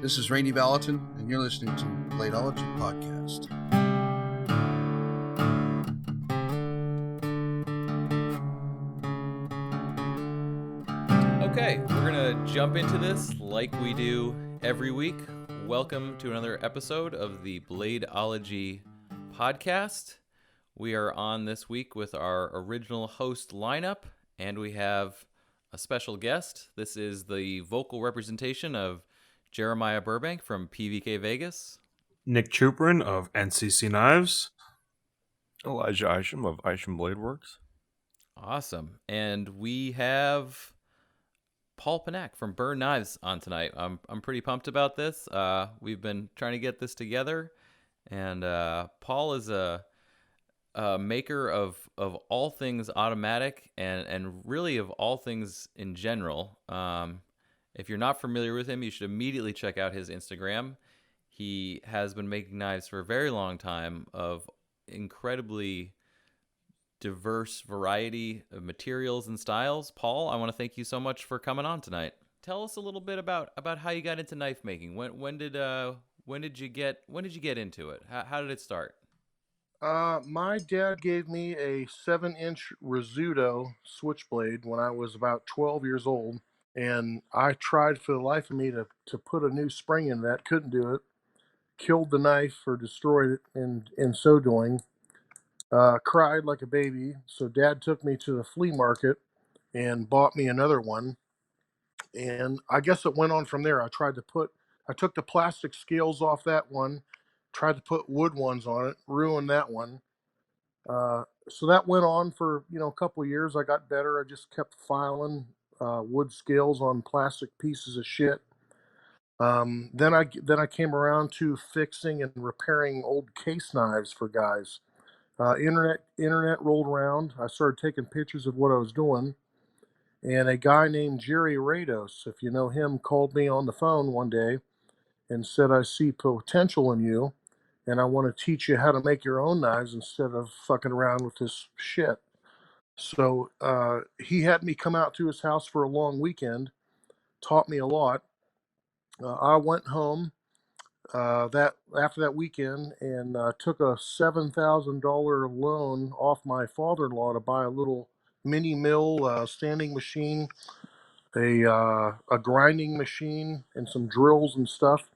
This is Randy Ballatin, and you're listening to Bladeology Podcast. Okay, we're going to jump into this like we do every week. Welcome to another episode of the Bladeology Podcast. We are on this week with our original host lineup, and we have a special guest. This is the vocal representation of Jeremiah Burbank from PVK Vegas. Nick Chuprin of NCC Knives. Elijah Isham of Isham Blade Works. Awesome. And we have Paul Panak from Burn Knives on tonight. I'm pretty pumped about this. We've been trying to get this together, and Paul is a maker of all things automatic and really of all things in general. If you're not familiar with him, you should immediately check out his Instagram. He has been making knives for a very long time of incredibly diverse variety of materials and styles. Paul, I want to thank you so much for coming on tonight. Tell us a little bit about how you got into knife making. When did you get into it? How did it start? My dad gave me a 7-inch Rizzuto switchblade when I was about 12 years old, and I tried for the life of me to put a new spring in that. Couldn't do it. Killed the knife or destroyed it in so doing. Cried like a baby, so Dad took me to the flea market and bought me another one. And I guess it went on from there. I took the plastic scales off that one, tried to put wood ones on it, ruined that one. So that went on for a couple of years. I got better. I just kept filing wood scales on plastic pieces of shit. Then I came around to fixing and repairing old case knives for guys. Internet rolled around. I started taking pictures of what I was doing, and a guy named Jerry Rados, if you know him, called me on the phone one day and said, "I see potential in you, and I want to teach you how to make your own knives instead of fucking around with this shit." So he had me come out to his house for a long weekend, taught me a lot. I went home that after that weekend and took a $7,000 loan off my father-in-law to buy a little mini mill standing machine, a grinding machine, and some drills and stuff.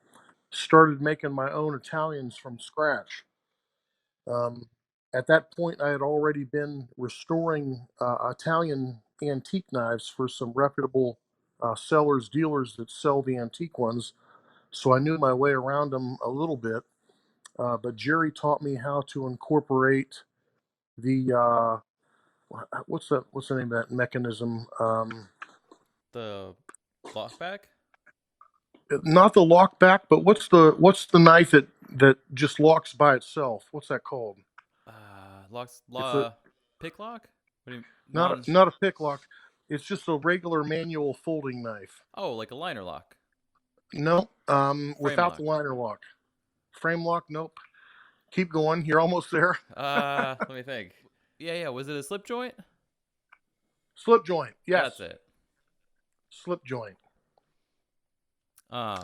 Started making my own Italians from scratch. At that point, I had already been restoring Italian antique knives for some reputable sellers, dealers that sell the antique ones. So I knew my way around them a little bit. But Jerry taught me how to incorporate the what's the name of that mechanism? The lockback? Not the lockback, but what's the knife that just locks by itself? What's that called? Pick lock? What do you, not a pick lock. It's just a regular manual folding knife. Oh, like a liner lock. No, without lock. the liner lock. Frame lock, nope. Keep going. You're almost there. Let me think. Yeah. Was it a slip joint? Slip joint. Yes. That's it. Slip joint.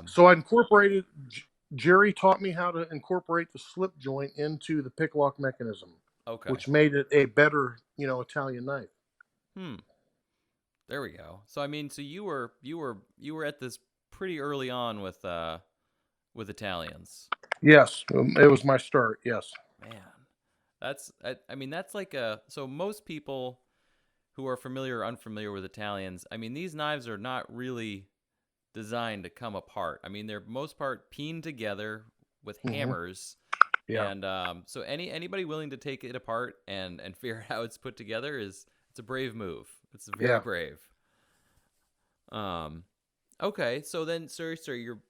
So I incorporated. Jerry taught me how to incorporate the slip joint into the pick lock mechanism. Okay. Which made it a better, Italian knife. There we go. So I mean, so you were at this pretty early on with Italians. Yes, it was my start. Yes. Man, that's like so most people who are familiar or unfamiliar with Italians, I mean, these knives are not really designed to come apart. I mean, they're most part peened together with hammers. Yeah. And so anybody willing to take it apart and figure out how it's put together it's a brave move. It's very brave. Okay, so then, sir,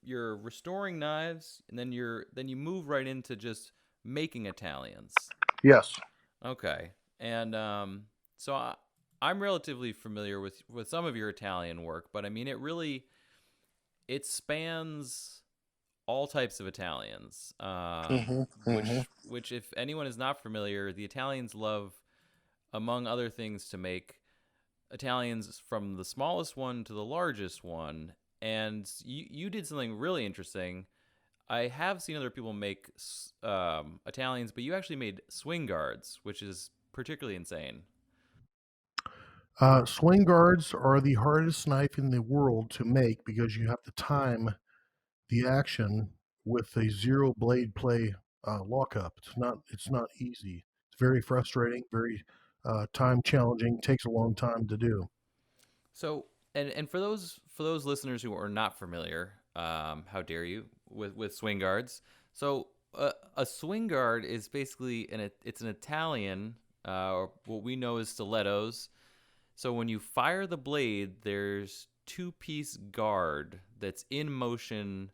you're restoring knives, and then you move right into just making Italians. Yes. Okay, and so I'm relatively familiar with some of your Italian work, but I mean it spans all types of Italians. Which if anyone is not familiar, the Italians love, among other things, to make Italians from the smallest one to the largest one, and you did something really interesting. I have seen other people make Italians, but you actually made swing guards, which is particularly insane. Swing guards are the hardest knife in the world to make because you have to time the action with a zero blade play lockup. It's not easy. It's very frustrating, very time challenging. Takes a long time to do. So, and for those listeners who are not familiar, how dare you with swing guards? So, a swing guard is basically it's an Italian, or what we know as stilettos. So when you fire the blade, there's two-piece guard that's in motion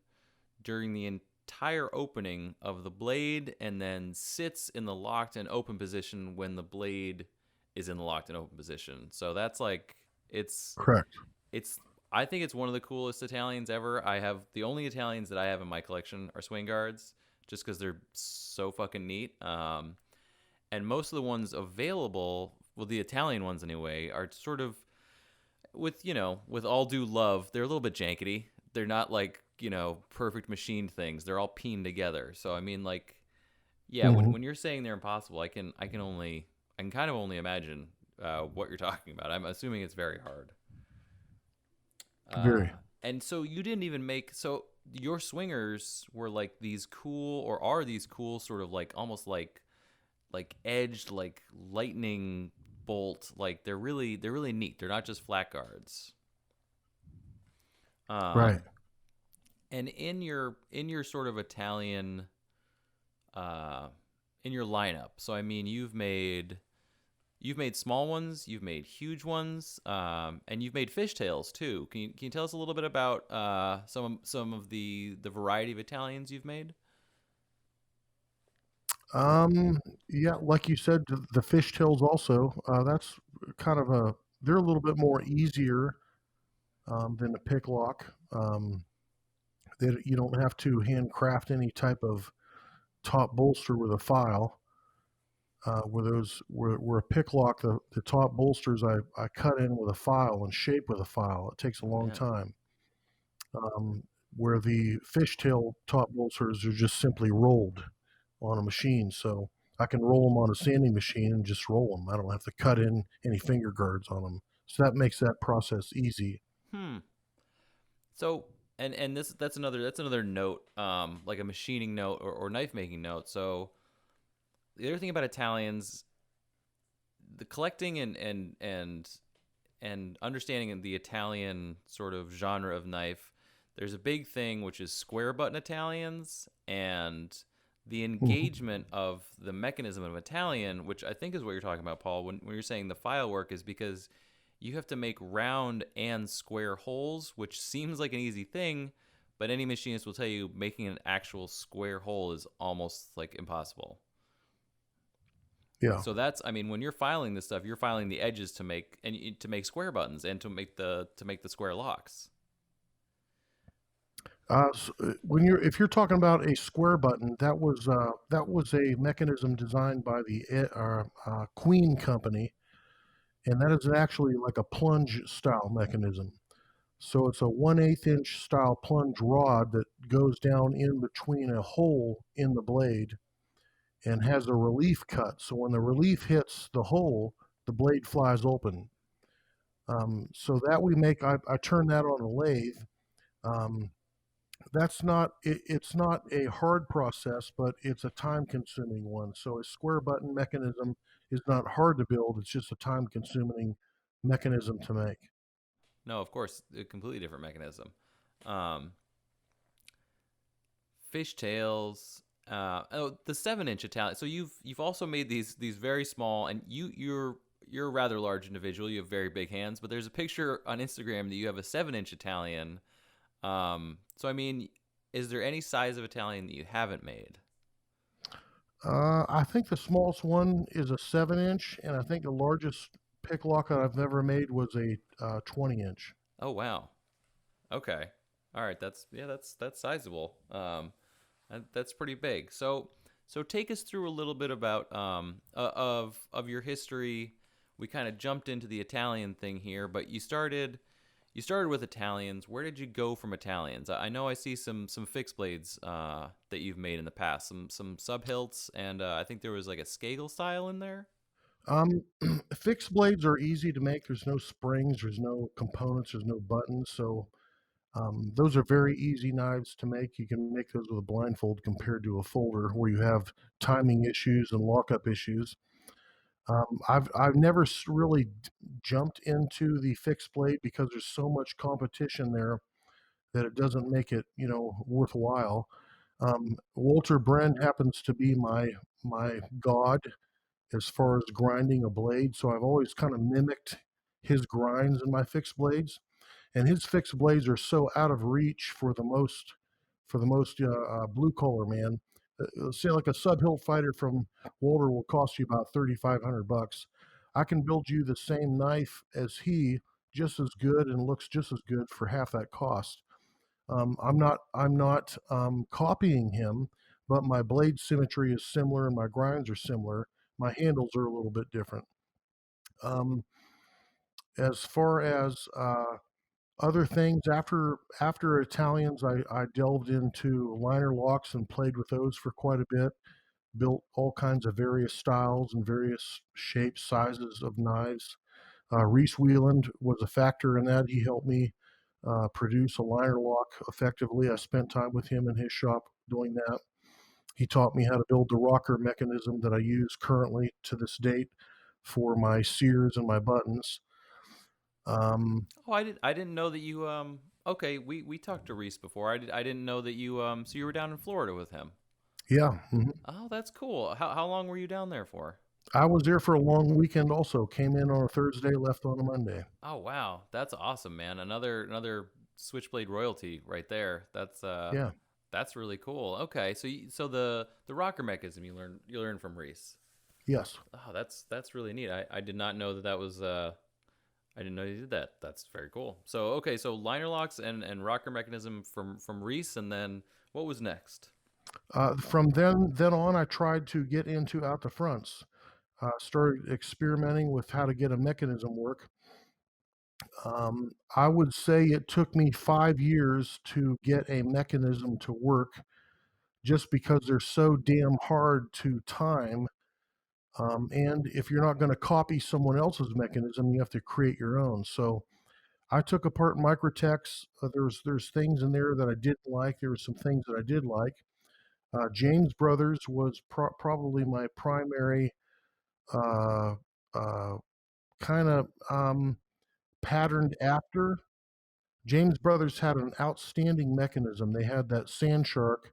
during the entire opening of the blade, and then sits in the locked and open position when the blade is in the locked and open position. So that's like Correct. it's I think it's one of the coolest Italians ever. I have the only Italians that I have in my collection are swing guards, just because they're so fucking neat. And most of the ones available, well, the Italian ones anyway, are sort of with all due love, they're a little bit jankety. They're not like perfect machined things. They're all peened together. So I mean, like, yeah, when you're saying they're impossible, I can kind of only imagine what you're talking about. I'm assuming it's very hard. Very. And so you didn't even make your swingers were like these cool, or are these cool sort of like almost like edged, like lightning bolt. Like they're really neat. They're not just flat guards. Right. And in your sort of Italian in your lineup. So I mean, you've made small ones, you've made huge ones, and you've made fishtails too. Can you tell us a little bit about some of the variety of Italians you've made? Yeah, like you said, the fishtails also. That's kind of they're a little bit more easier than the pick lock. You don't have to handcraft any type of top bolster with a file. Where a pick lock, the top bolsters I cut in with a file and shape with a file. It takes a long time. Where the fishtail top bolsters are just simply rolled on a machine. So I can roll them on a sanding machine and just roll them. I don't have to cut in any finger guards on them. So that makes that process easy. So and that's another note, like a machining note or knife making note. So the other thing about Italians, the collecting and understanding the Italian sort of genre of knife, there's a big thing which is square button Italians, and the engagement of the mechanism of Italian, which I think is what you're talking about, Paul, when you're saying the file work, is because you have to make round and square holes, which seems like an easy thing, but any machinist will tell you making an actual square hole is almost like impossible. Yeah. So that's, I mean, when you're filing this stuff, you're filing the edges to make square buttons and to make the square locks. So if you're talking about a square button, that was a mechanism designed by the Queen Company, and that is actually like a plunge style mechanism. So it's a 1/8 inch style plunge rod that goes down in between a hole in the blade and has a relief cut. So when the relief hits the hole, the blade flies open. So that we make, I turn that on a lathe. It's not a hard process, but it's a time consuming one. So a square button mechanism is not hard to build. It's just a time consuming mechanism to make. No, of course, a completely different mechanism. Fishtails. The 7-inch Italian. So you've also made these very small, and you're a rather large individual. You have very big hands, but there's a picture on Instagram that you have a 7-inch Italian. So I mean, is there any size of Italian that you haven't made? I think the smallest one is a 7-inch, and I think the largest pick lock that I've ever made was a 20-inch. Oh wow. Okay. All right. That's sizable. That's pretty big. So take us through a little bit about of your history. We kind of jumped into the Italian thing here, but you started you started with Italians. Where did you go from Italians? I know I see some fixed blades that you've made in the past, some sub hilts, and I think there was like a Skagel style in there. Um, Fixed blades are easy to make. There's no springs, there's no components, there's no buttons. So those are very easy knives to make. You can make those with a blindfold compared to a folder where you have timing issues and lockup issues. I've never really jumped into the fixed blade because there's so much competition there that it doesn't make it, worthwhile. Walter Bren happens to be my god as far as grinding a blade, so I've always kind of mimicked his grinds in my fixed blades, and his fixed blades are so out of reach for the most blue collar man. Say like a sub hilt fighter from Walter will cost you about $3,500. I can build you the same knife as he, just as good and looks just as good for half that cost. I'm not copying him, but my blade symmetry is similar and my grinds are similar. My handles are a little bit different. Um, as far as other things, after Italians, I delved into liner locks and played with those for quite a bit. Built all kinds of various styles and various shapes, sizes of knives. Reese Wheeland was a factor in that. He helped me produce a liner lock effectively. I spent time with him in his shop doing that. He taught me how to build the rocker mechanism that I use currently to this date for my sears and my buttons. Oh, I didn't know that you Okay, we talked to Reese before. I didn't know that you so you were down in Florida with him. Yeah, Oh, that's cool. How long were you down there for? I was there for a long weekend also. Came in on a Thursday, left on a Monday. Oh, wow. That's awesome, man. Another Switchblade royalty right there. Yeah, That's really cool. Okay, so the rocker mechanism you learn from Reese. yes. Oh, that's really neat. I did not know that was I didn't know you did that. That's very cool. So okay, so liner locks and rocker mechanism from Reese, and then what was next? From then on, I tried to get into out the fronts. Started experimenting with how to get a mechanism work. I would say it took me 5 years to get a mechanism to work just because they're so damn hard to time. And if you're not going to copy someone else's mechanism, you have to create your own. So I took apart Microtex. There's things in there that I didn't like. There were some things that I did like. James Brothers was probably my primary uh, uh, kind of patterned after. James Brothers had an outstanding mechanism. They had that sand shark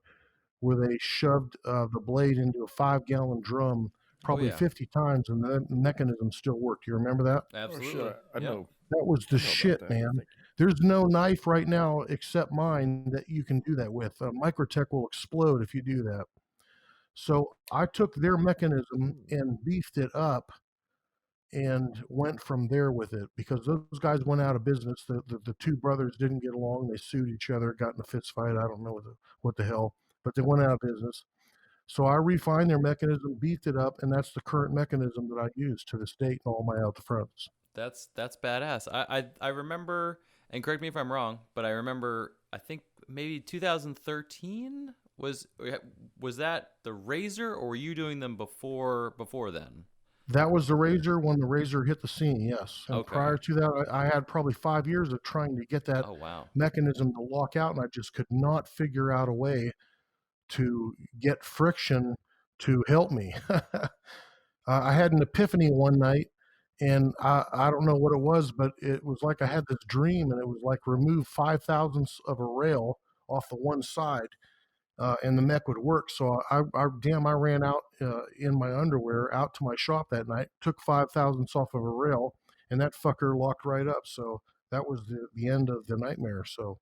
where they shoved the blade into a 5-gallon drum Oh probably yeah, 50 times and the mechanism still worked. Do you remember that? Oh absolutely. shit! I Yep. know. That was the I know about shit, that. man. Thank There's no knife right now except mine that you can do that with. Microtech will explode if you do that. So I took their mechanism you. and beefed it up and went from there with it because those guys went out of business. The two brothers didn't get along. They sued each other, got in a fist fight. I don't know what the hell, but they went out of business. So I refined their mechanism, beefed it up, and that's the current mechanism that I use to this date in all my out the fronts. That's badass. I remember, and correct me if I'm wrong, but I remember I think maybe 2013 was that the Razor, or were you doing them before then? That was the Razor when the Razor hit the scene, yes. And Okay. prior to that, I had probably 5 years of trying to get that Oh wow. mechanism to lock out, and I just could not figure out a way to get friction to help me. I had an epiphany one night, and I don't know what it was, but it was like I had this dream, and it was like remove 5 thousandths of a rail off the one side, and the mech would work. So I ran out in my underwear out to my shop that night, took 5 thousandths off of a rail, and that fucker locked right up. So that was the end of the nightmare. So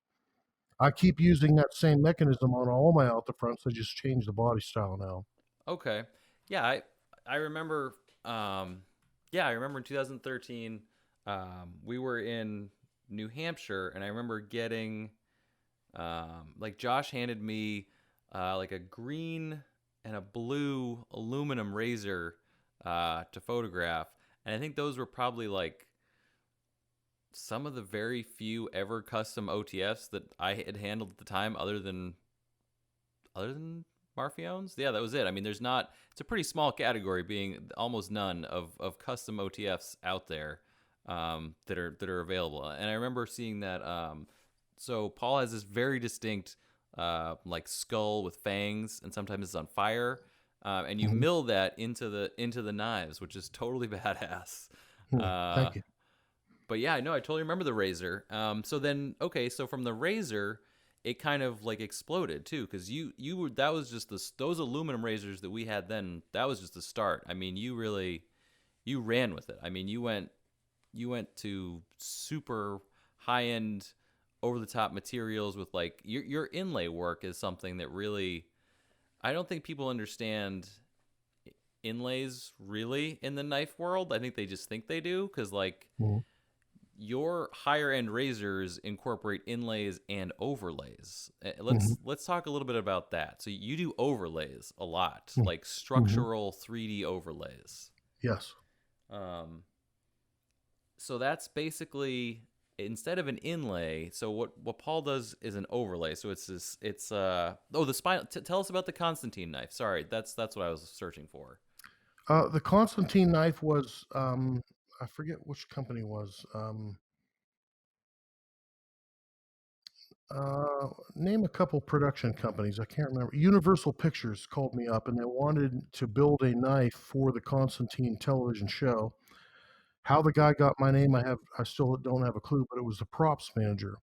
I keep using that same mechanism on all my out the fronts. I just changed the body style now. Okay. Yeah, I remember yeah, I remember in 2013 we were in New Hampshire, and I remember getting like Josh handed me like a green and a blue aluminum razor to photograph, and I think those were probably like some of the very few ever custom OTFs that I had handled at the time, other than Marfiones. Yeah, that was it. I mean, it's a pretty small category, being almost none of custom OTFs out there that are available. And I remember seeing that. So Paul has this very distinct like skull with fangs, and sometimes it's on fire. And you mill that into the knives, which is totally badass. Thank you. But yeah, no, I totally remember the razor. So from the razor, it kind of like exploded too, because that was just those aluminum razors that we had then. That was just the start. I mean, you ran with it. I mean, you went to super high end, over the top materials with like your inlay work is something that really, I don't think people understand inlays really in the knife world. I think they just think they do, because like your higher end razors incorporate inlays and overlays. Let's talk a little bit about that. So you do overlays a lot, like structural 3D overlays. Yes. So that's basically, instead of an inlay, so what Paul does is an overlay. So the spinal. Tell us about the Constantine knife. Sorry, that's what I was searching for. The Constantine knife was, I forget which company it was. Name a couple production companies. I can't remember. Universal Pictures called me up, and they wanted to build a knife for the Constantine television show. How the guy got my name, I still don't have a clue, but it was the props manager.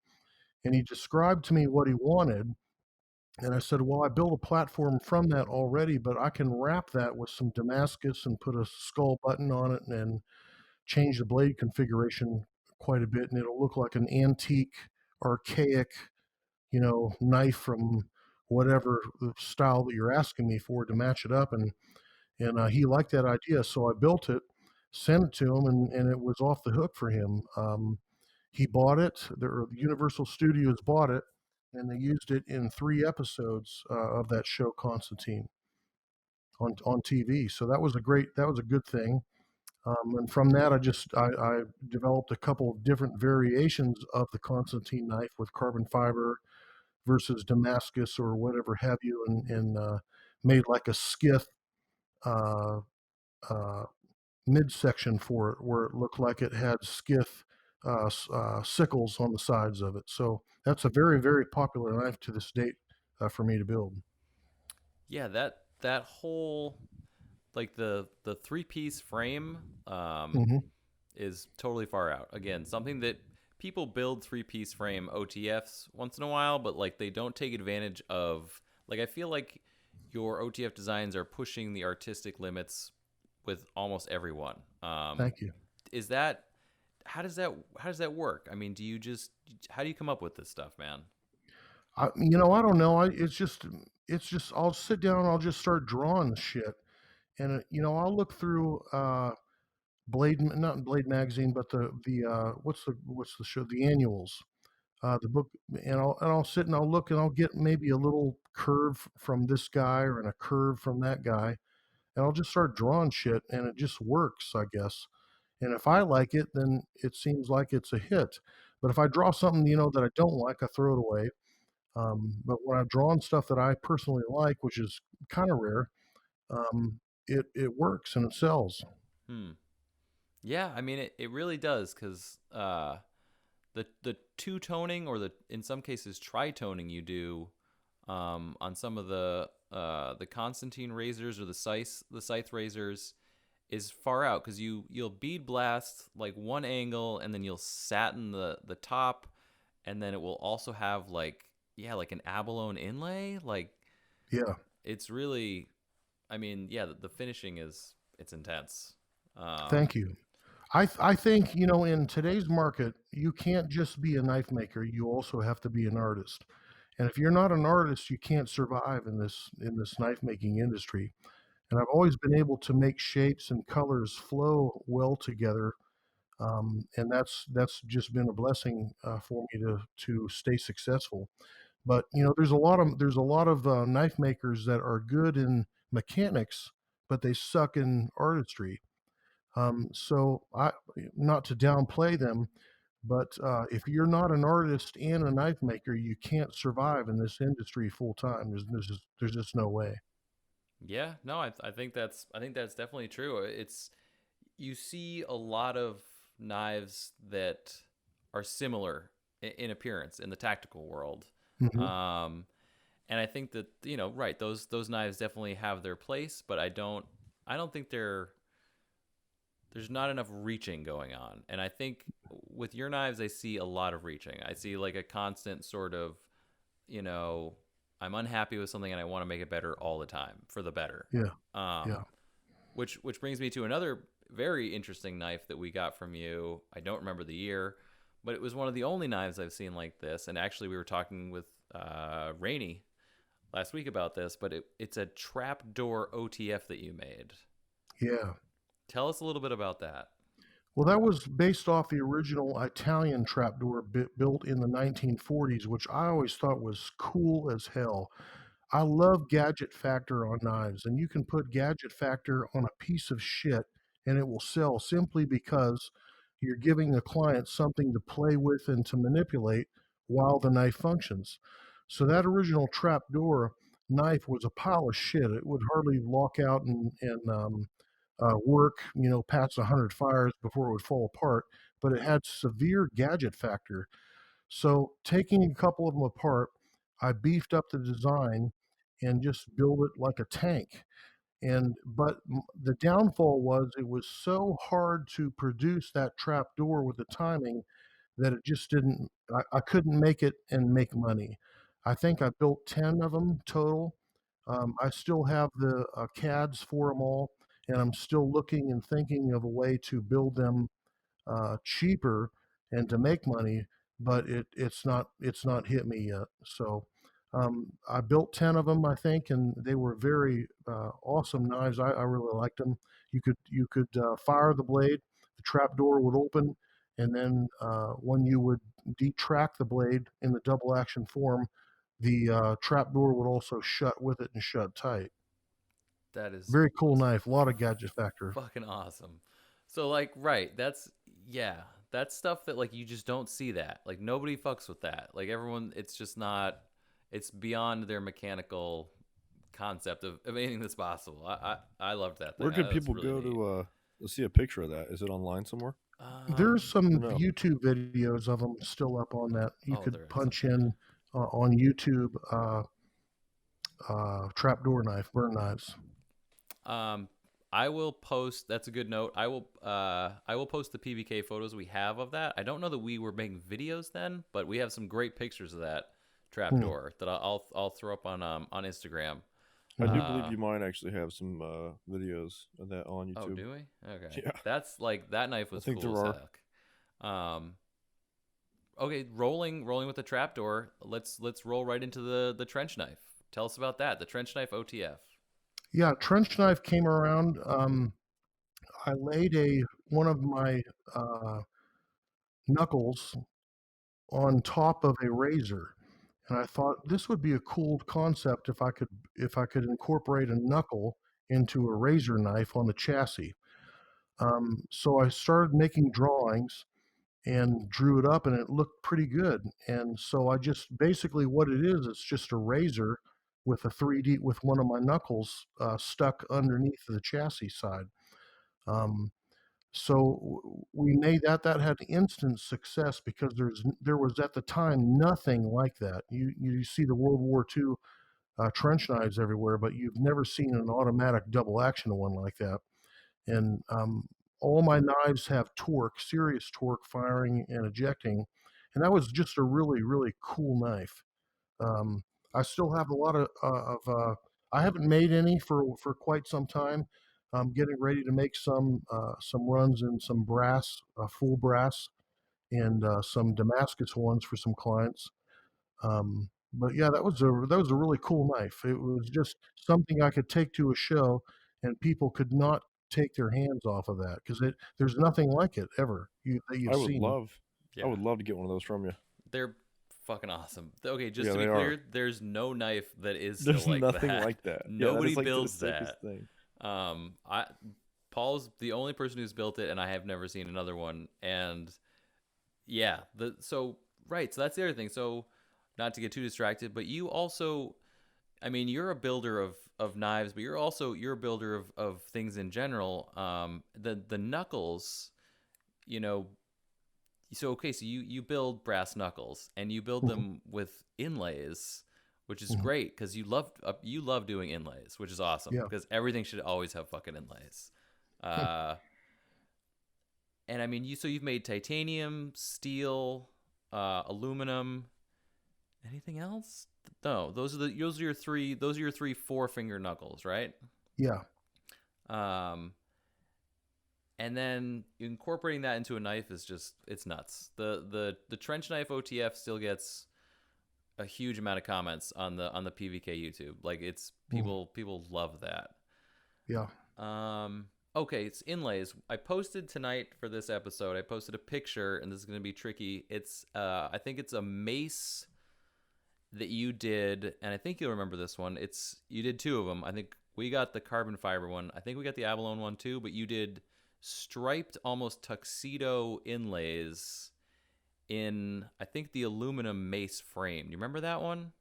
And he described to me what he wanted. And I said, well, I built a platform from that already, but I can wrap that with some Damascus and put a skull button on it and change the blade configuration quite a bit. And it'll look like an antique, archaic, knife from whatever style that you're asking me for to match it up. And he liked that idea. So I built it, sent it to him, and it was off the hook for him. He bought it. The Universal Studios bought it, and they used it in 3 episodes of that show Constantine on TV. So that was a good thing. And from that, I developed a couple of different variations of the Constantine knife with carbon fiber versus Damascus or whatever have you, and made like a skiff midsection for it, where it looked like it had skiff sickles on the sides of it. So that's a very, very popular knife to this date for me to build. Yeah, that whole, like the 3-piece frame is totally far out. Again, something that people build 3-piece frame OTFs once in a while, but like they don't take advantage of. Like I feel like your OTF designs are pushing the artistic limits with almost everyone. Thank you. How does that work? I mean, how do you come up with this stuff, man? I don't know. It's just I'll sit down and I'll just start drawing the shit, and I'll look through not Blade magazine, but the what's the show, the annuals, the book, and I'll sit and I'll look and I'll get maybe a little curve from this guy or a curve from that guy, and I'll just start drawing shit, and it just works, I guess. And if I like it, then it seems like it's a hit. But if I draw something that I don't like, I throw it away. But when I've drawn stuff that I personally like, which is kind of rare, it works and it sells. Yeah, I mean it really does, because the two-toning, or in some cases tri-toning you do on some of the Constantine razors or the Scythe razors is far out, because you'll bead blast like one angle, and then you'll satin the top, and then it will also have like an abalone inlay. Like, yeah, it's really, I mean, yeah, the finishing it's intense. Thank you. I think, in today's market, you can't just be a knife maker. You also have to be an artist. And if you're not an artist, you can't survive in this knife making industry. And I've always been able to make shapes and colors flow well together. And that's just been a blessing for me to stay successful. But there's a lot of knife makers that are good in mechanics, but they suck in artistry. So not to downplay them, But if you're not an artist and a knife maker, you can't survive in this industry full time. There's just no way. Yeah, no, I think that's definitely true. It's you see a lot of knives that are similar in appearance in the tactical world. Hmm. And I think that, right, those knives definitely have their place, but I don't think there's not enough reaching going on. And I think with your knives I see a lot of reaching. I see like a constant sort of, you know, I'm unhappy with something and I want to make it better all the time for the better. Yeah, yeah. Um, which brings me to another very interesting knife that we got from you. I don't remember the year, but it was one of the only knives I've seen like this. And actually, we were talking with Rainey last week about this, but it's a trapdoor OTF that you made. Yeah. Tell us a little bit about that. Well, that was based off the original Italian trapdoor built in the 1940s, which I always thought was cool as hell. I love gadget factor on knives, and you can put gadget factor on a piece of shit and it will sell simply because you're giving the client something to play with and to manipulate while the knife functions. So that original trapdoor knife was a pile of shit. It would hardly lock out and work, past 100 fires before it would fall apart, but it had severe gadget factor. So taking a couple of them apart, I beefed up the design and just built it like a tank. But the downfall was it was so hard to produce that trap door with the timing that it just didn't. I couldn't make it and make money. I think I built 10 of them total. I still have the CADs for them all, and I'm still looking and thinking of a way to build them cheaper and to make money, but it's not hit me yet. So I built 10 of them, I think, and they were very awesome knives. I really liked them. You could fire the blade, the trap door would open, and then when you would detract the blade in the double action form, the trap door would also shut with it and shut tight. That is Very cool knife, a lot of gadget factor. fucking awesome. So like, right, yeah, that's stuff that like you just don't see that. Like nobody fucks with that. Like everyone, it's just not. It's beyond their mechanical concept of anything that's possible. I loved that thing. Where can That was people really go neat. to see a picture of that? Is it online somewhere? There's some No. YouTube videos of them still up on that. You Oh, could there is. punch Okay. in on YouTube trapdoor knife, burn knives. Um, I will post. That's a good note. I will post the PBK photos we have of that. I don't know that we were making videos then, but we have some great pictures of that Hmm. trapdoor that I'll throw up on Instagram. I do Uh, believe you might actually have some videos of that on oh, YouTube. do we? Okay. Yeah. That's like that knife was think cool there as are. heck. Okay, rolling with the trapdoor. Let's roll right into the trench knife. Tell us about that. The trench knife OTF. Yeah, trench knife came around. I laid one of my uh, knuckles on top of a razor, and I thought this would be a cool concept if I could incorporate a knuckle into a razor knife on the chassis. So I started making drawings and drew it up, and it looked pretty good. And so I just basically what it is, it's just a razor with a 3D with one of my knuckles stuck underneath the chassis side. Um, we made that. That had instant success because there was at the time nothing like that. You see the World War II trench knives everywhere, but you've never seen an automatic double action one like that. And all my knives have torque, serious torque, firing and ejecting, and that was just a really really cool knife. Um, I still have a lot of I haven't made any for quite some time. I'm getting ready to make some runs in some brass, full brass, and some Damascus ones for some clients. But yeah, that was a really cool knife. It was just something I could take to a show, and people could not take their hands off of that because there's nothing like it ever that I you've would seen. love, I Yeah, would love to get one of those from you. they're fucking awesome. Okay, just Yeah, to be they are. clear, there's no knife that is There's still like nothing that. like that. Yeah, that Nobody is like the builds sickest that. thing. I Paul's the only person who's built it, and I have never seen another one. And Yeah. So that's the other thing. So not to get too distracted, but you also, I mean, you're a builder of knives, but you're a builder of things in general. The knuckles, you know, so okay, so you build brass knuckles and you build Mhm, them with inlays, which is mhm. great because you love doing inlays, which is awesome Yeah. because everything should always have fucking inlays. Uh, and I mean, you've made titanium, steel, aluminum. Anything else? No, those are your three four finger knuckles, right? Yeah. Um, and then incorporating that into a knife is just it's nuts. The trench knife OTF still gets a huge amount of comments on the PVK YouTube. Like it's Mhm. people love that. Yeah. Okay, it's inlays. I posted tonight for this episode. I posted a picture, and this is going to be tricky. It's I think it's a mace that you did, and I think you'll remember this one. It's you did two of them. I think we got the carbon fiber one. I think we got the abalone one too, but you did striped almost tuxedo inlays in I think the aluminum mace frame. Do you remember that one?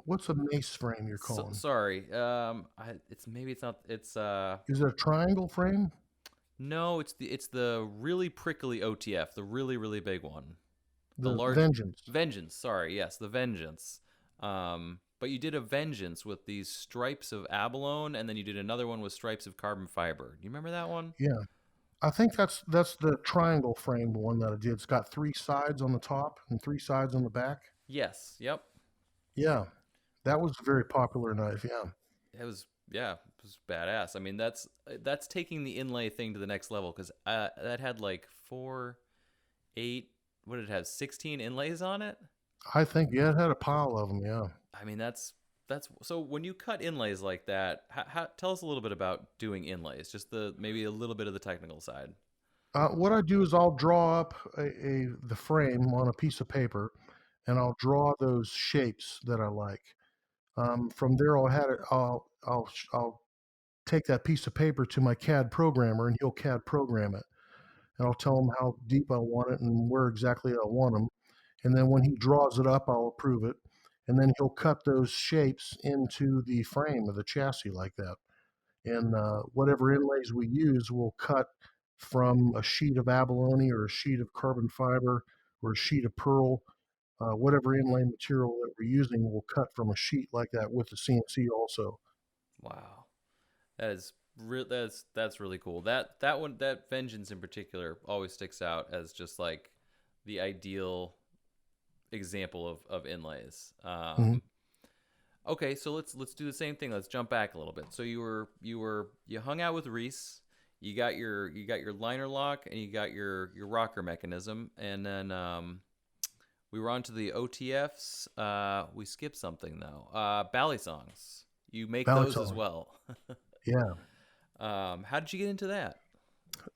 What's a mace frame you're calling? Sorry. It's maybe it's not. It's Is it a triangle frame? no. It's the really prickly OTF, the really big one, the The large Vengeance. vengeance. Sorry, yes, the vengeance. But you did a vengeance with these stripes of abalone, and then you did another one with stripes of carbon fiber. Do you remember that one? Yeah. I think that's the triangle frame one that I did. It's got three sides on the top and three sides on the back. Yes. Yep. Yeah. That was a very popular knife. Yeah. It was it was badass. I mean, that's taking the inlay thing to the next level because that had like 4, 8. What did it have? 16 inlays on it. I think, yeah, it had a pile of them. Yeah. I mean, that's so when you cut inlays like that. Tell us a little bit about doing inlays, just the maybe a little bit of the technical side. What I do is I'll draw up the frame on a piece of paper, and I'll draw those shapes that I like. From there, I'll take that piece of paper to my CAD programmer, and he'll CAD program it. And I'll tell him how deep I want it and where exactly I want them. And then when he draws it up, I'll approve it. And then he'll cut those shapes into the frame of the chassis like that. And whatever inlays we use, we'll cut from a sheet of abalone or a sheet of carbon fiber or a sheet of pearl. Whatever inlay material that we're using, we'll cut from a sheet like that with the CNC also. Wow, that's really cool. That one, that vengeance in particular, always sticks out as just like the ideal example of inlays. Hmm. Okay, so let's do the same thing. Let's jump back a little bit. So you hung out with Reese. You got your liner lock and you got your rocker mechanism, and then we were on to the OTFs. We skipped something though. Bally songs. You make Ballot those as song. well. Yeah. How did you get into that?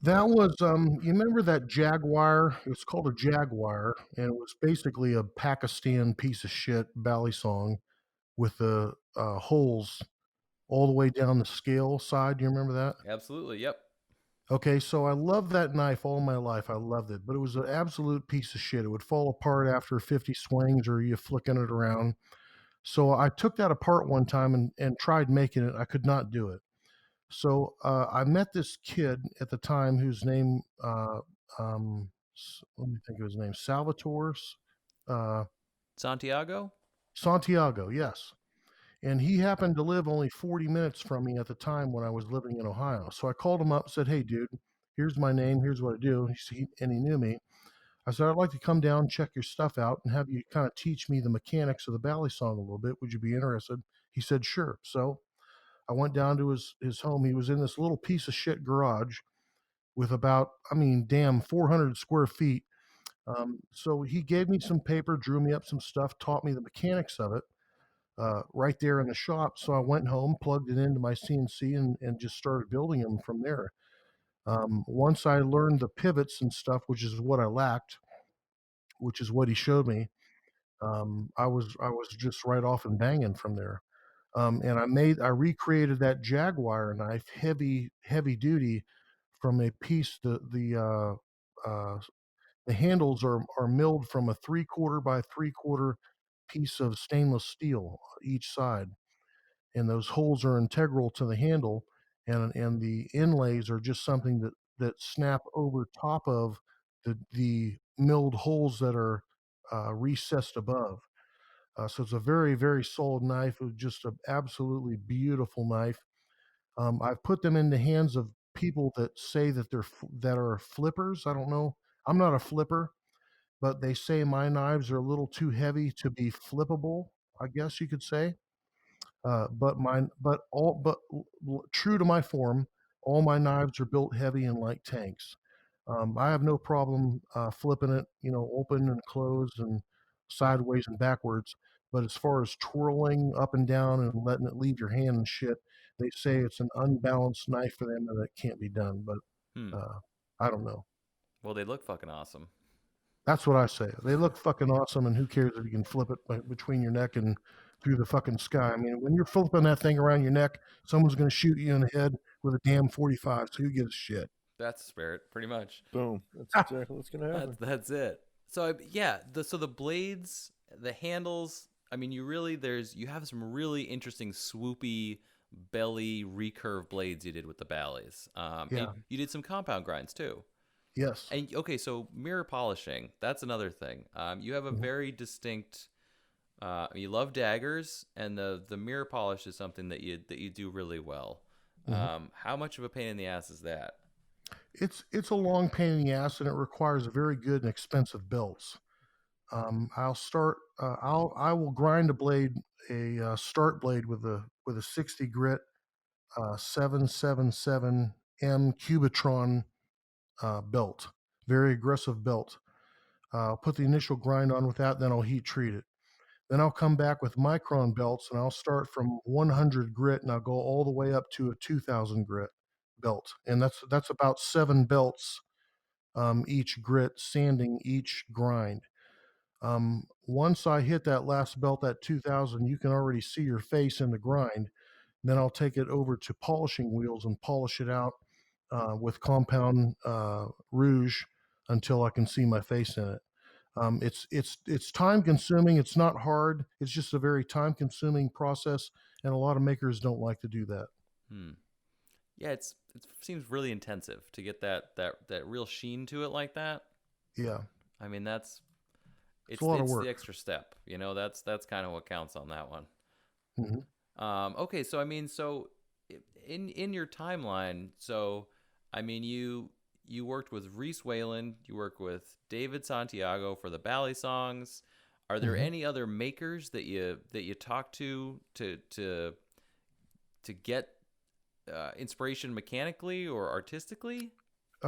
That was, you remember that Jaguar? It was called a Jaguar, and it was basically a Pakistan piece of shit bally song with the holes all the way down the scale side. Do you remember that? Absolutely. Yep. Okay, so I loved that knife all my life. I loved it, but it was an absolute piece of shit. It would fall apart after 50 swings or you flicking it around. So I took that apart one time and tried making it. I could not do it. So I met this kid at the time whose name, let me think of his name, uh, Santiago. Santiago, yes. And he happened to live only 40 minutes from me at the time when I was living in Ohio. So I called him up and said, "Hey, dude, here's my name. Here's what I do." And he knew me. I said, "I'd like to come down, check your stuff out, and have you kind of teach me the mechanics of the bally song a little bit. Would you be interested?" He said, "Sure." So I went down to his home. He was in this little piece of shit garage with about, I mean, damn, 400 square feet. So he gave me some paper, drew me up some stuff, taught me the mechanics of it right there in the shop. So I went home, plugged it into my CNC, and just started building them from there. Once I learned the pivots and stuff, which is what I lacked, which is what he showed me, I was just right off and banging from there. And I recreated that Jaguar knife, heavy duty, from a piece the The handles are milled from a 3/4 by 3/4 piece of stainless steel each side, and those holes are integral to the handle, and the inlays are just something that snap over top of the milled holes that are recessed above. So it's a very, very solid knife. It was just an absolutely beautiful knife. I've put them in the hands of people that say that that are flippers. I don't know. I'm not a flipper, but they say my knives are a little too heavy to be flippable, I guess you could say. But true to my form, all my knives are built heavy and like tanks. I have no problem flipping it, open and closed and sideways and backwards. But as far as twirling up and down and letting it leave your hand and shit, they say it's an unbalanced knife for them and it can't be done. But Hmm. I don't know. Well, they look fucking awesome. That's what I say. They look fucking awesome, and who cares if you can flip it between your neck and through the fucking sky? I mean, when you're flipping that thing around your neck, someone's going to shoot you in the head with a damn 45. So who gives a shit? That's the spirit, pretty much. Boom. That's exactly what's gonna happen. That's it. So yeah, the blades, the handles. I mean, you have some really interesting swoopy belly recurve blades you did with the Bally's. Yeah. And you did some compound grinds too. Yes. And okay, so mirror polishing, that's another thing. You have a very distinct. You love daggers, and the mirror polish is something that you do really well. How much of a pain in the ass is that? It's a long pain in the ass, and it requires very good and expensive belts. I will grind a blade, a start blade with a 60 grit 777 M Cubitron belt, very aggressive belt. I'll put the initial grind on with that, then I'll heat treat it. Then I'll come back with micron belts, and I'll start from 100 grit, and I'll go all the way up to a 2000 grit belt, and that's about 7 belts each grit, sanding each grind. Once I hit that last belt, that 2000, you can already see your face in the grind. Then I'll take it over to polishing wheels and polish it out with compound rouge until I can see my face in it. It's time consuming. It's not hard. It's just a very time consuming process, and a lot of makers don't like to do that. Yeah, it seems really intensive to get that real sheen to it like that. Yeah, I mean it's a lot of work. The extra step. That's kind of what counts on that one. Mm-hmm. Okay, so I mean, so in your timeline, so I mean, you worked with Reese Whalen, you worked with David Santiago for the Bally songs. Are there any other makers that you talk to get inspiration mechanically or artistically?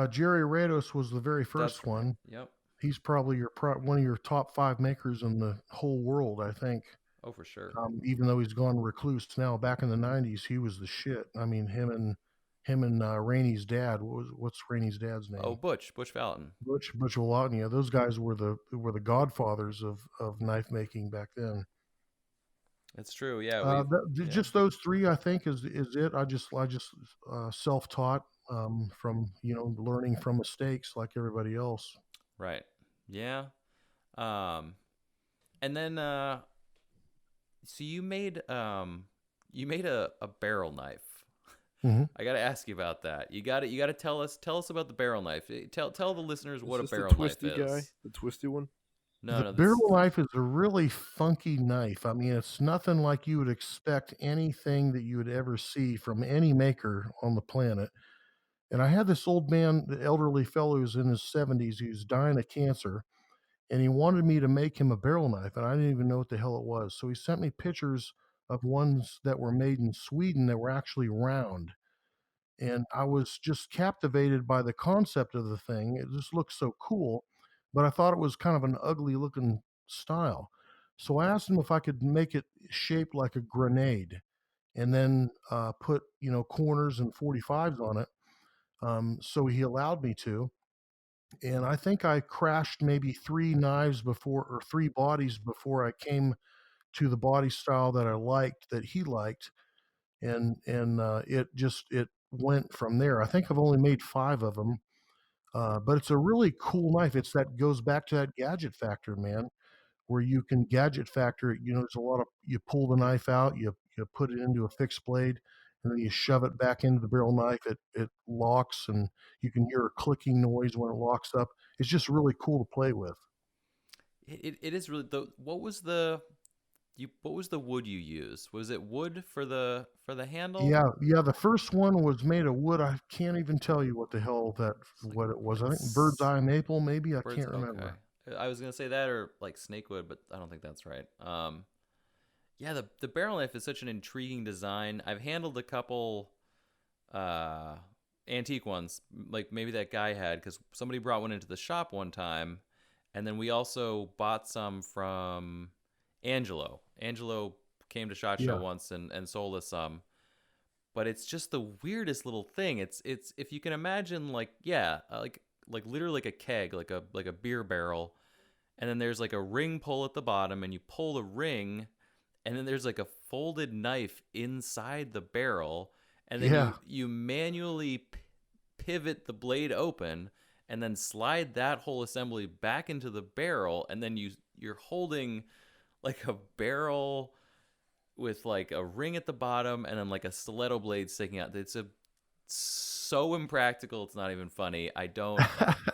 Jerry Rados was the very first one. Yep. He's probably one of your top 5 makers in the whole world, I think. Oh, for sure. Even though he's gone recluse now, back in the 90s, he was the shit. I mean, him and Rainey's dad. What's Rainey's dad's name? Oh, Butch Vallotton. Butch Vallotton. Yeah, those guys were the godfathers of knife making back then. That's true. Yeah. Just those 3, I think, is it. I just self-taught from learning from mistakes like everybody else. Right. Yeah. And then so you made a barrel knife. I got to ask you about that. You got to tell us about the barrel knife. Tell the listeners what a barrel knife is. Guy, the twisty one. The barrel knife is a really funky knife. I mean, it's nothing like you would expect anything that you would ever see from any maker on the planet. And I had this old man, the elderly fellow who's in his 70s, who's dying of cancer, and he wanted me to make him a barrel knife, and I didn't even know what the hell it was. So he sent me pictures of ones that were made in Sweden that were actually round. And I was just captivated by the concept of the thing. It just looked so cool, but I thought it was kind of an ugly looking style. So I asked him if I could make it shaped like a grenade and then put, corners and 45s on it. So he allowed me to. And I think I crashed maybe 3 knives before, or 3 bodies before I came to the body style that I liked, that he liked. And it went from there. I think I've only made 5 of them. But it's a really cool knife. Goes back to that gadget factor, man, where you can gadget factor it. There's a lot of, you pull the knife out, you put it into a fixed blade, and then you shove it back into the barrel knife. It locks, and you can hear a clicking noise when it locks up. It's just really cool to play with. It is really what was the wood you used? Was it wood for the handle? Yeah. The first one was made of wood. I can't even tell you what the hell what it was. I think bird's eye maple, maybe. I can't remember. Okay. I was gonna say that or like snakewood, but I don't think that's right. Yeah, the barrel knife is such an intriguing design. I've handled a couple antique ones, like maybe that guy had, because somebody brought one into the shop one time, and then we also bought some from Angelo. Angelo came to SHOT Show once and sold us some. But it's just the weirdest little thing. It's if you can imagine, like literally like a keg, like a beer barrel, and then there's like a ring pull at the bottom, and you pull the ring, and then there's like a folded knife inside the barrel, and then you manually pivot the blade open, and then slide that whole assembly back into the barrel, and then you're holding like a barrel with like a ring at the bottom and then like a stiletto blade sticking out. It's so impractical, it's not even funny.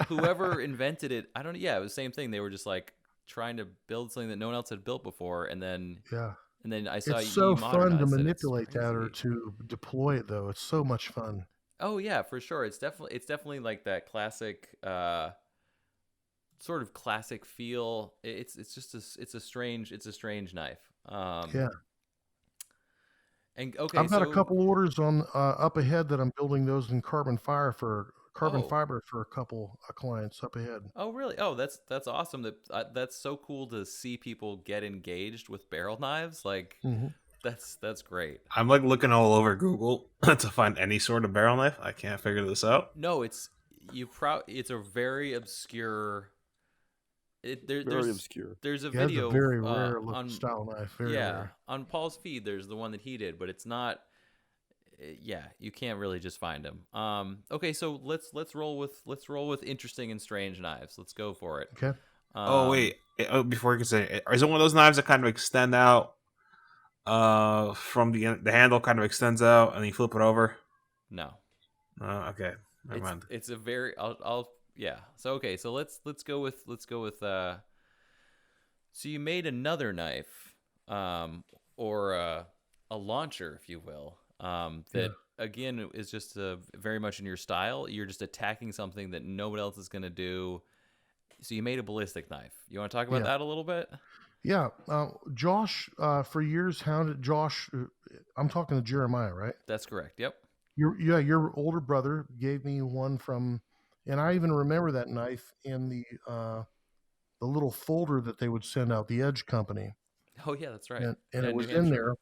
Whoever invented it, it was the same thing. They were just like trying to build something that no one else had built before, and then I saw it's so fun to manipulate that or to deploy it, though. It's so much fun. Oh yeah, for sure. It's definitely like that classic sort of classic feel. It's a strange knife. And okay, I've got a couple orders on up ahead that I'm building those in carbon fiber for a couple of clients up ahead. Oh really? Oh, that's awesome. That's so cool to see people get engaged with barrel knives. Like that's great. I'm like looking all over Google to find any sort of barrel knife. I can't figure this out. No, it's a very obscure. Very obscure. There's a video. It's a very rare style knife. Very rare. On Paul's feed, there's the one that he did, but it's not. Yeah, you can't really just find them. Okay, so let's roll with interesting and strange knives. Let's go for it. Okay. Wait. Before you can say, is it one of those knives that kind of extend out? From the handle kind of extends out, and you flip it over. No. Okay. Never mind. It's a very. Yeah. So okay. So let's go with. So you made another knife, or a launcher, if you will, that again is just very much in your style. You're just attacking something that nobody else is going to do. So you made a ballistic knife. You want to talk about that a little bit? Yeah. Josh, for years hounded Josh. I'm talking to Jeremiah, right? That's correct. Yep. Your older brother gave me one from. And I even remember that knife in the little folder that they would send out, the Edge Company. Oh yeah, that's right. And it was in there.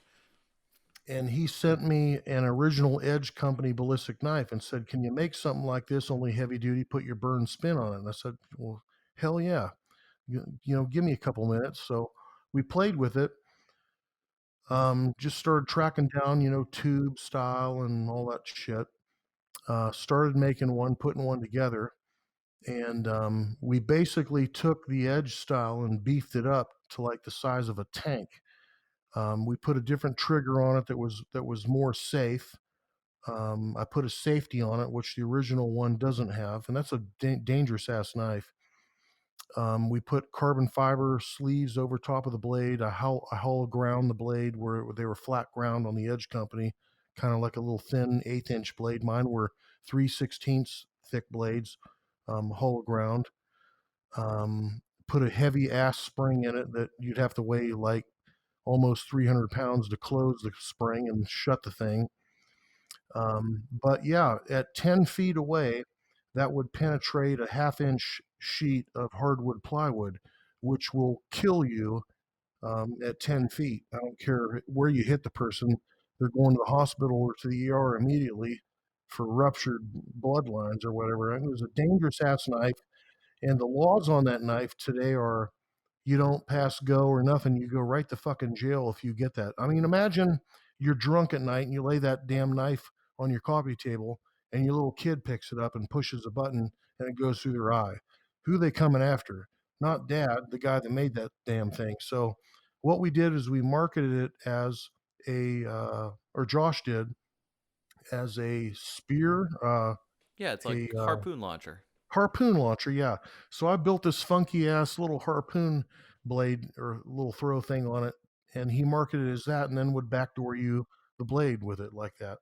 And he sent me an original Edge Company ballistic knife and said, "Can you make something like this, only heavy duty? Put your burn spin on it." And I said, "Well, hell yeah. Give me a couple minutes." So we played with it. Just started tracking down, tube style and all that shit. Started making one, putting one together, and we basically took the Edge style and beefed it up to like the size of a tank. We put a different trigger on it that was more safe. I put a safety on it, which the original one doesn't have, and that's a dangerous ass knife. We put carbon fiber sleeves over top of the blade. I hollow ground the blade where they were flat ground on the Edge Company, kind of like a little thin 1/8 blade. Mine were 3/16 thick blades, hollow ground. Put a heavy ass spring in it that you'd have to weigh like almost 300 pounds to close the spring and shut the thing. But yeah, at 10 feet away, that would penetrate a 1/2 inch sheet of hardwood plywood, which will kill you at 10 feet. I don't care where you hit the person. They're going to the hospital or to the ER immediately for ruptured bloodlines or whatever. It was a dangerous ass knife. And the laws on that knife today are you don't pass go or nothing. You go right to fucking jail if you get that. I mean, imagine you're drunk at night and you lay that damn knife on your coffee table and your little kid picks it up and pushes a button and it goes through their eye. Who they coming after? Not Dad, the guy that made that damn thing. So what we did is we marketed it as or Josh did, as a spear, Yeah, it's a like harpoon launcher. harpoon launcher. Yeah. So I built this funky ass little harpoon blade or little throw thing on it, and he marketed it as that, and then would backdoor you the blade with it like that.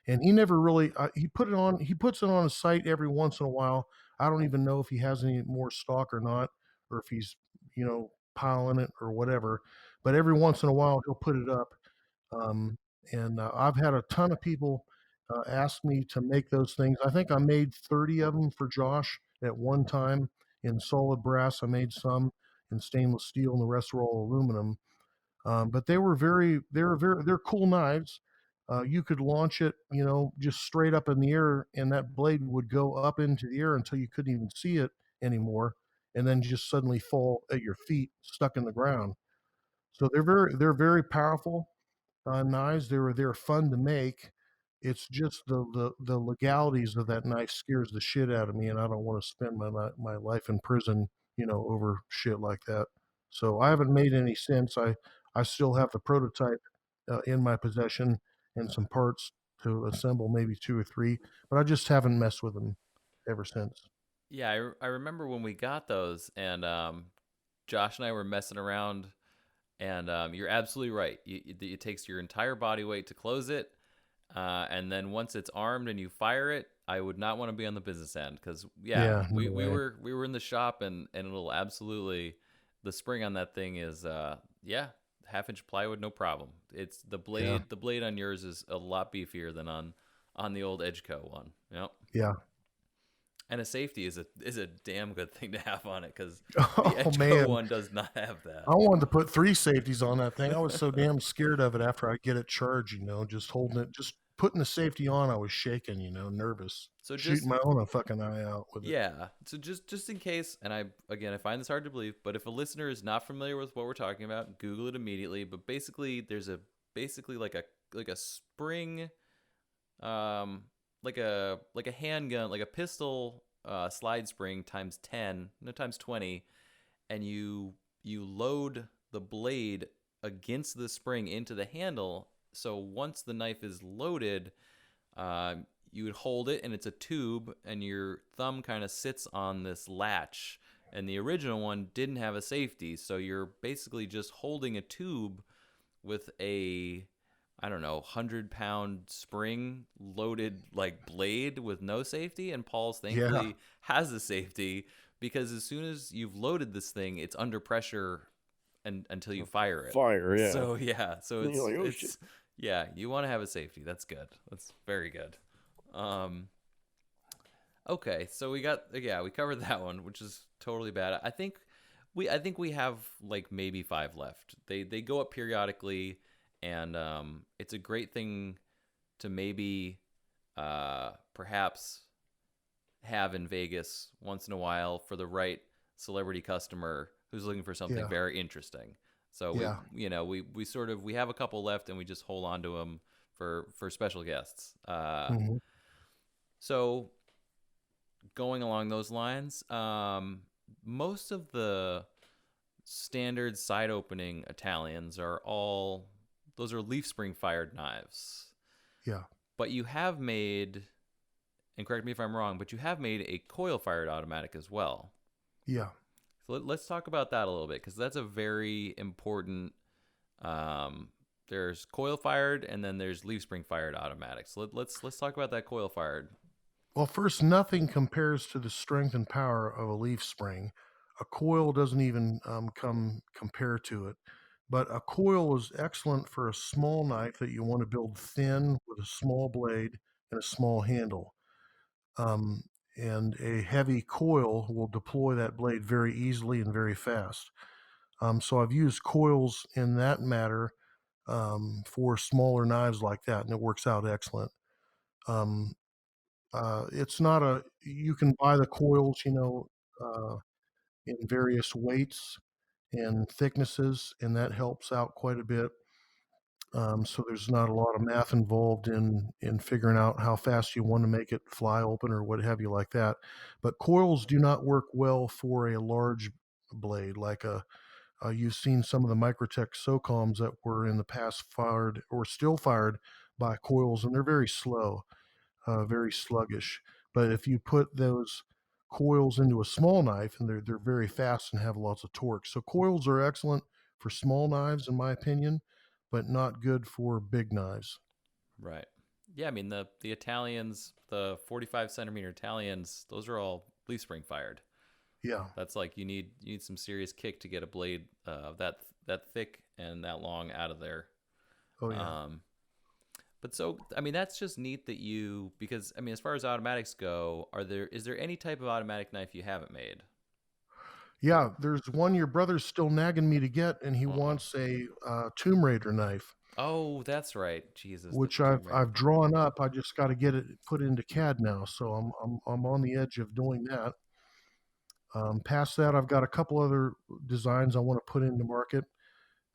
And he never really he puts it on his site every once in a while. I don't even know if he has any more stock or not, or if he's piling it or whatever. But every once in a while he'll put it up. Um, and I've had a ton of people ask me to make those things. I think I made 30 of them for Josh at one time in solid brass. I made some in stainless steel, and the rest were all aluminum. But they're cool knives. You could launch it, just straight up in the air, and that blade would go up into the air until you couldn't even see it anymore, and then just suddenly fall at your feet, stuck in the ground. So they're very powerful knives. They're fun to make. It's just the legalities of that knife scares the shit out of me, and I don't want to spend my life in prison, over shit like that. So I haven't made any since. I still have the prototype in my possession and some parts to assemble, maybe two or three, but I just haven't messed with them ever since. Yeah, I remember when we got those, and Josh and I were messing around, and you're absolutely right. It takes your entire body weight to close it, and then once it's armed and you fire it, I would not want to be on the business end because Yeah, we no way. were in the shop, and it'll absolutely, the spring on that thing is 1/2 inch plywood, no problem. It's the blade. Yeah. The blade on yours is a lot beefier than on the old Edgeco one. Yep. Yeah. And a safety is a damn good thing to have on it because Oh the Edgeco man, one does not have that. I wanted to put 3 safeties on that thing. I was so damn scared of it after I get it charged, just holding it, just putting the safety on. I was shaking, nervous, So just shooting my own fucking eye out with it. yeah. So just in case, and I find this hard to believe, but if a listener is not familiar with what we're talking about, Google it immediately. But basically, there's basically like a spring, like a handgun, like a pistol slide spring times 10, no, times 20, and you load the blade against the spring into the handle. So once the knife is loaded, you would hold it, and it's a tube, and your thumb kind of sits on this latch. And the original one didn't have a safety, so you're basically just holding a tube with a, I don't know, 100-pound spring loaded like blade with no safety. And Paul's thankfully has a safety because as soon as you've loaded this thing, it's under pressure until you fire it. Fire, yeah. So so And it's, you're like, "Oh, it's shit." yeah, you want to have a safety. That's good. That's very good. Okay, so we covered that one, which is totally bad. I think we have like maybe 5 left. They go up periodically, and it's a great thing to maybe perhaps have in Vegas once in a while for the right celebrity customer who's looking for something very interesting. So we sort of, we have a couple left, and we just hold on to them for special guests. So going along those lines, most of the standard side opening Italians those are leaf spring fired knives. Yeah. But you have made, and correct me if I'm wrong, but you have made a coil fired automatic as well. Yeah. So let's talk about that a little bit, because that's a very important. There's coil fired, and then there's leaf spring fired automatics. So let's talk about that coil fired. Well, first, nothing compares to the strength and power of a leaf spring. A coil doesn't even compare to it. But a coil is excellent for a small knife that you want to build thin with a small blade and a small handle. And a heavy coil will deploy that blade very easily and very fast. So I've used coils in that matter for smaller knives like that, and it works out excellent. It's not you can buy the coils, in various weights and thicknesses, and that helps out quite a bit. So there's not a lot of math involved in figuring out how fast you want to make it fly open or what have you like that. But coils do not work well for a large blade like you've seen some of the Microtech SOCOMs that were in the past fired or still fired by coils, and they're very slow, very sluggish. But if you put those coils into a small knife, and they're very fast and have lots of torque. So coils are excellent for small knives, in my opinion, but not good for big knives. Right. Yeah, I mean the Italians, the 45 centimeter Italians, those are all leaf spring fired. Yeah. That's like you need some serious kick to get a blade that thick and that long out of there. Oh yeah. But so I mean that's just neat that you, because I mean as far as automatics go, is there any type of automatic knife you haven't made? Yeah, there's one your brother's still nagging me to get, and he wants a Tomb Raider knife. Oh, that's right. Jesus. Which I've drawn up. I just got to get it put into CAD now, so I'm on the edge of doing that. Past that, I've got a couple other designs I want to put into market,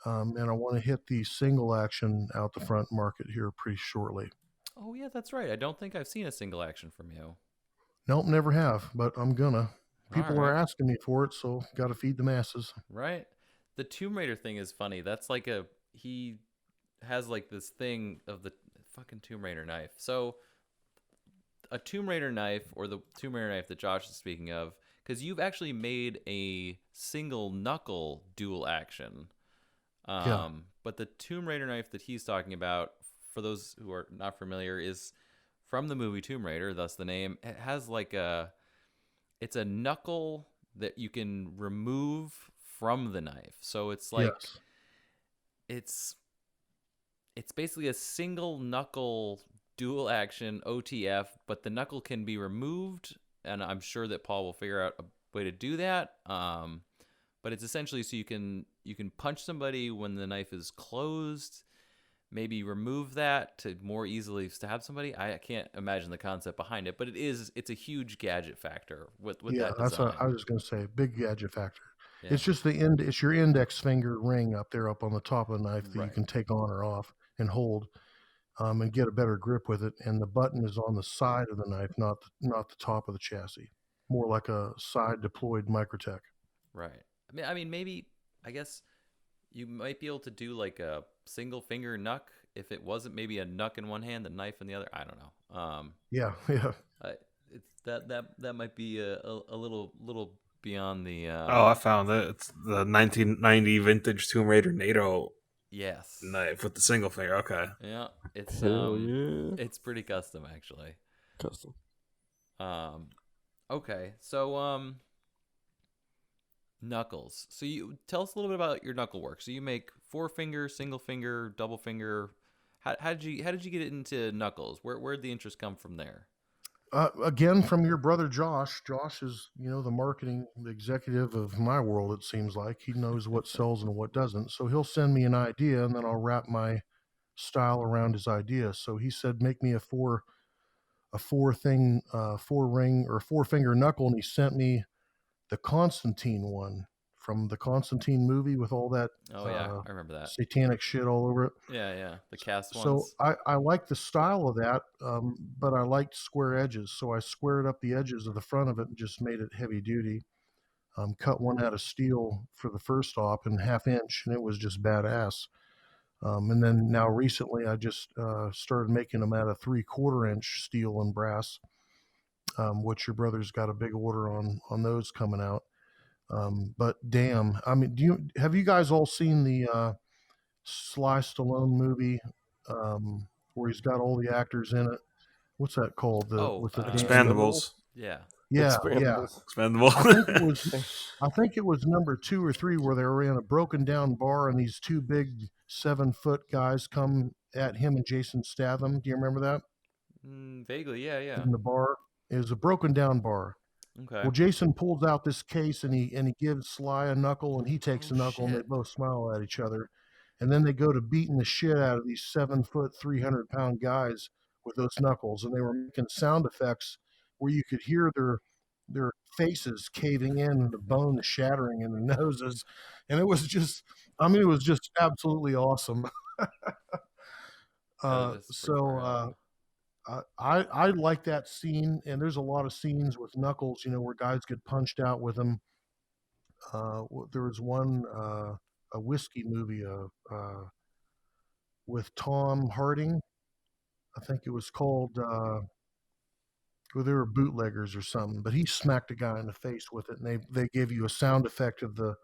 and I want to hit the single action out the front market here pretty shortly. Oh yeah, that's right. I don't think I've seen a single action from you. Nope, never have, but I'm gonna. People are asking me for it, so got to feed the masses. Right. The Tomb Raider thing is funny. That's like he has like this thing of the fucking Tomb Raider knife. So a Tomb Raider knife, or the Tomb Raider knife that Josh is speaking of, because you've actually made a single knuckle dual action. But the Tomb Raider knife that he's talking about, for those who are not familiar, is from the movie Tomb Raider, thus the name. It has like it's a knuckle that you can remove from the knife. So it's like it's basically a single knuckle dual action OTF, but the knuckle can be removed, and I'm sure that Paul will figure out a way to do that. But it's essentially so you can punch somebody when the knife is closed, maybe remove that to more easily stab somebody. I can't imagine the concept behind it, but it's a huge gadget factor with that design. That's what I was going to say. Big gadget factor. Yeah. It's just it's your index finger ring up there up on the top of the knife that you can take on or off and hold, and get a better grip with it. And the button is on the side of the knife, not the top of the chassis. More like a side deployed Microtech. Right. I mean, maybe, I guess you might be able to do like a single finger knuck if it wasn't maybe a knuck in one hand, the knife in the other. I don't know. Yeah. It's that might be a little beyond the. I found it. It's the 1990 vintage Tomb Raider NATO. Yes. Knife with the single finger. Okay. Yeah, it's yeah. It's pretty custom actually. Custom. Okay, so knuckles. So you tell us a little bit about your knuckle work. So you make 4-finger, single finger, double finger. How did you get it into knuckles? Where'd the interest come from there? Again, from your brother Josh. Josh is, the marketing executive of my world. It seems like he knows what sells and what doesn't. So he'll send me an idea, and then I'll wrap my style around his idea. So he said, make me a 4-ring or 4-finger knuckle, and he sent me the Constantine one from the Constantine movie with all that. Oh yeah, I remember that satanic shit all over it. Yeah, the cast ones. So I like the style of that, but I liked square edges, so I squared up the edges of the front of it and just made it heavy duty. Cut one out of steel for the first op in 1/2 inch, and it was just badass. And then now recently, I just started making them out of 3/4 inch steel and brass, which your brother's got a big order on those coming out. But damn, I mean, have you guys all seen the Sly Stallone movie where he's got all the actors in it? What's that called? Expendables. Yeah. Expendable. I think it was number 2 or 3 where they were in a broken down bar and these 2 big 7-foot guys come at him and Jason Statham. Do you remember that? Vaguely, yeah. In the bar. It was a broken down bar. Okay. Well, Jason pulls out this case and he gives Sly a knuckle, and he takes a knuckle, and they both smile at each other. And then they go to beating the shit out of these 7-foot, 300-pound guys with those knuckles. And they were making sound effects where you could hear their faces caving in and the bones shattering in the noses. And it was just absolutely awesome. That's pretty far gone. I like that scene, and there's a lot of scenes with Knuckles, where guys get punched out with him. There was one a whiskey movie with Tom Harding. I think it was called. Well, they were bootleggers or something, but he smacked a guy in the face with it, and they gave you a sound effect of the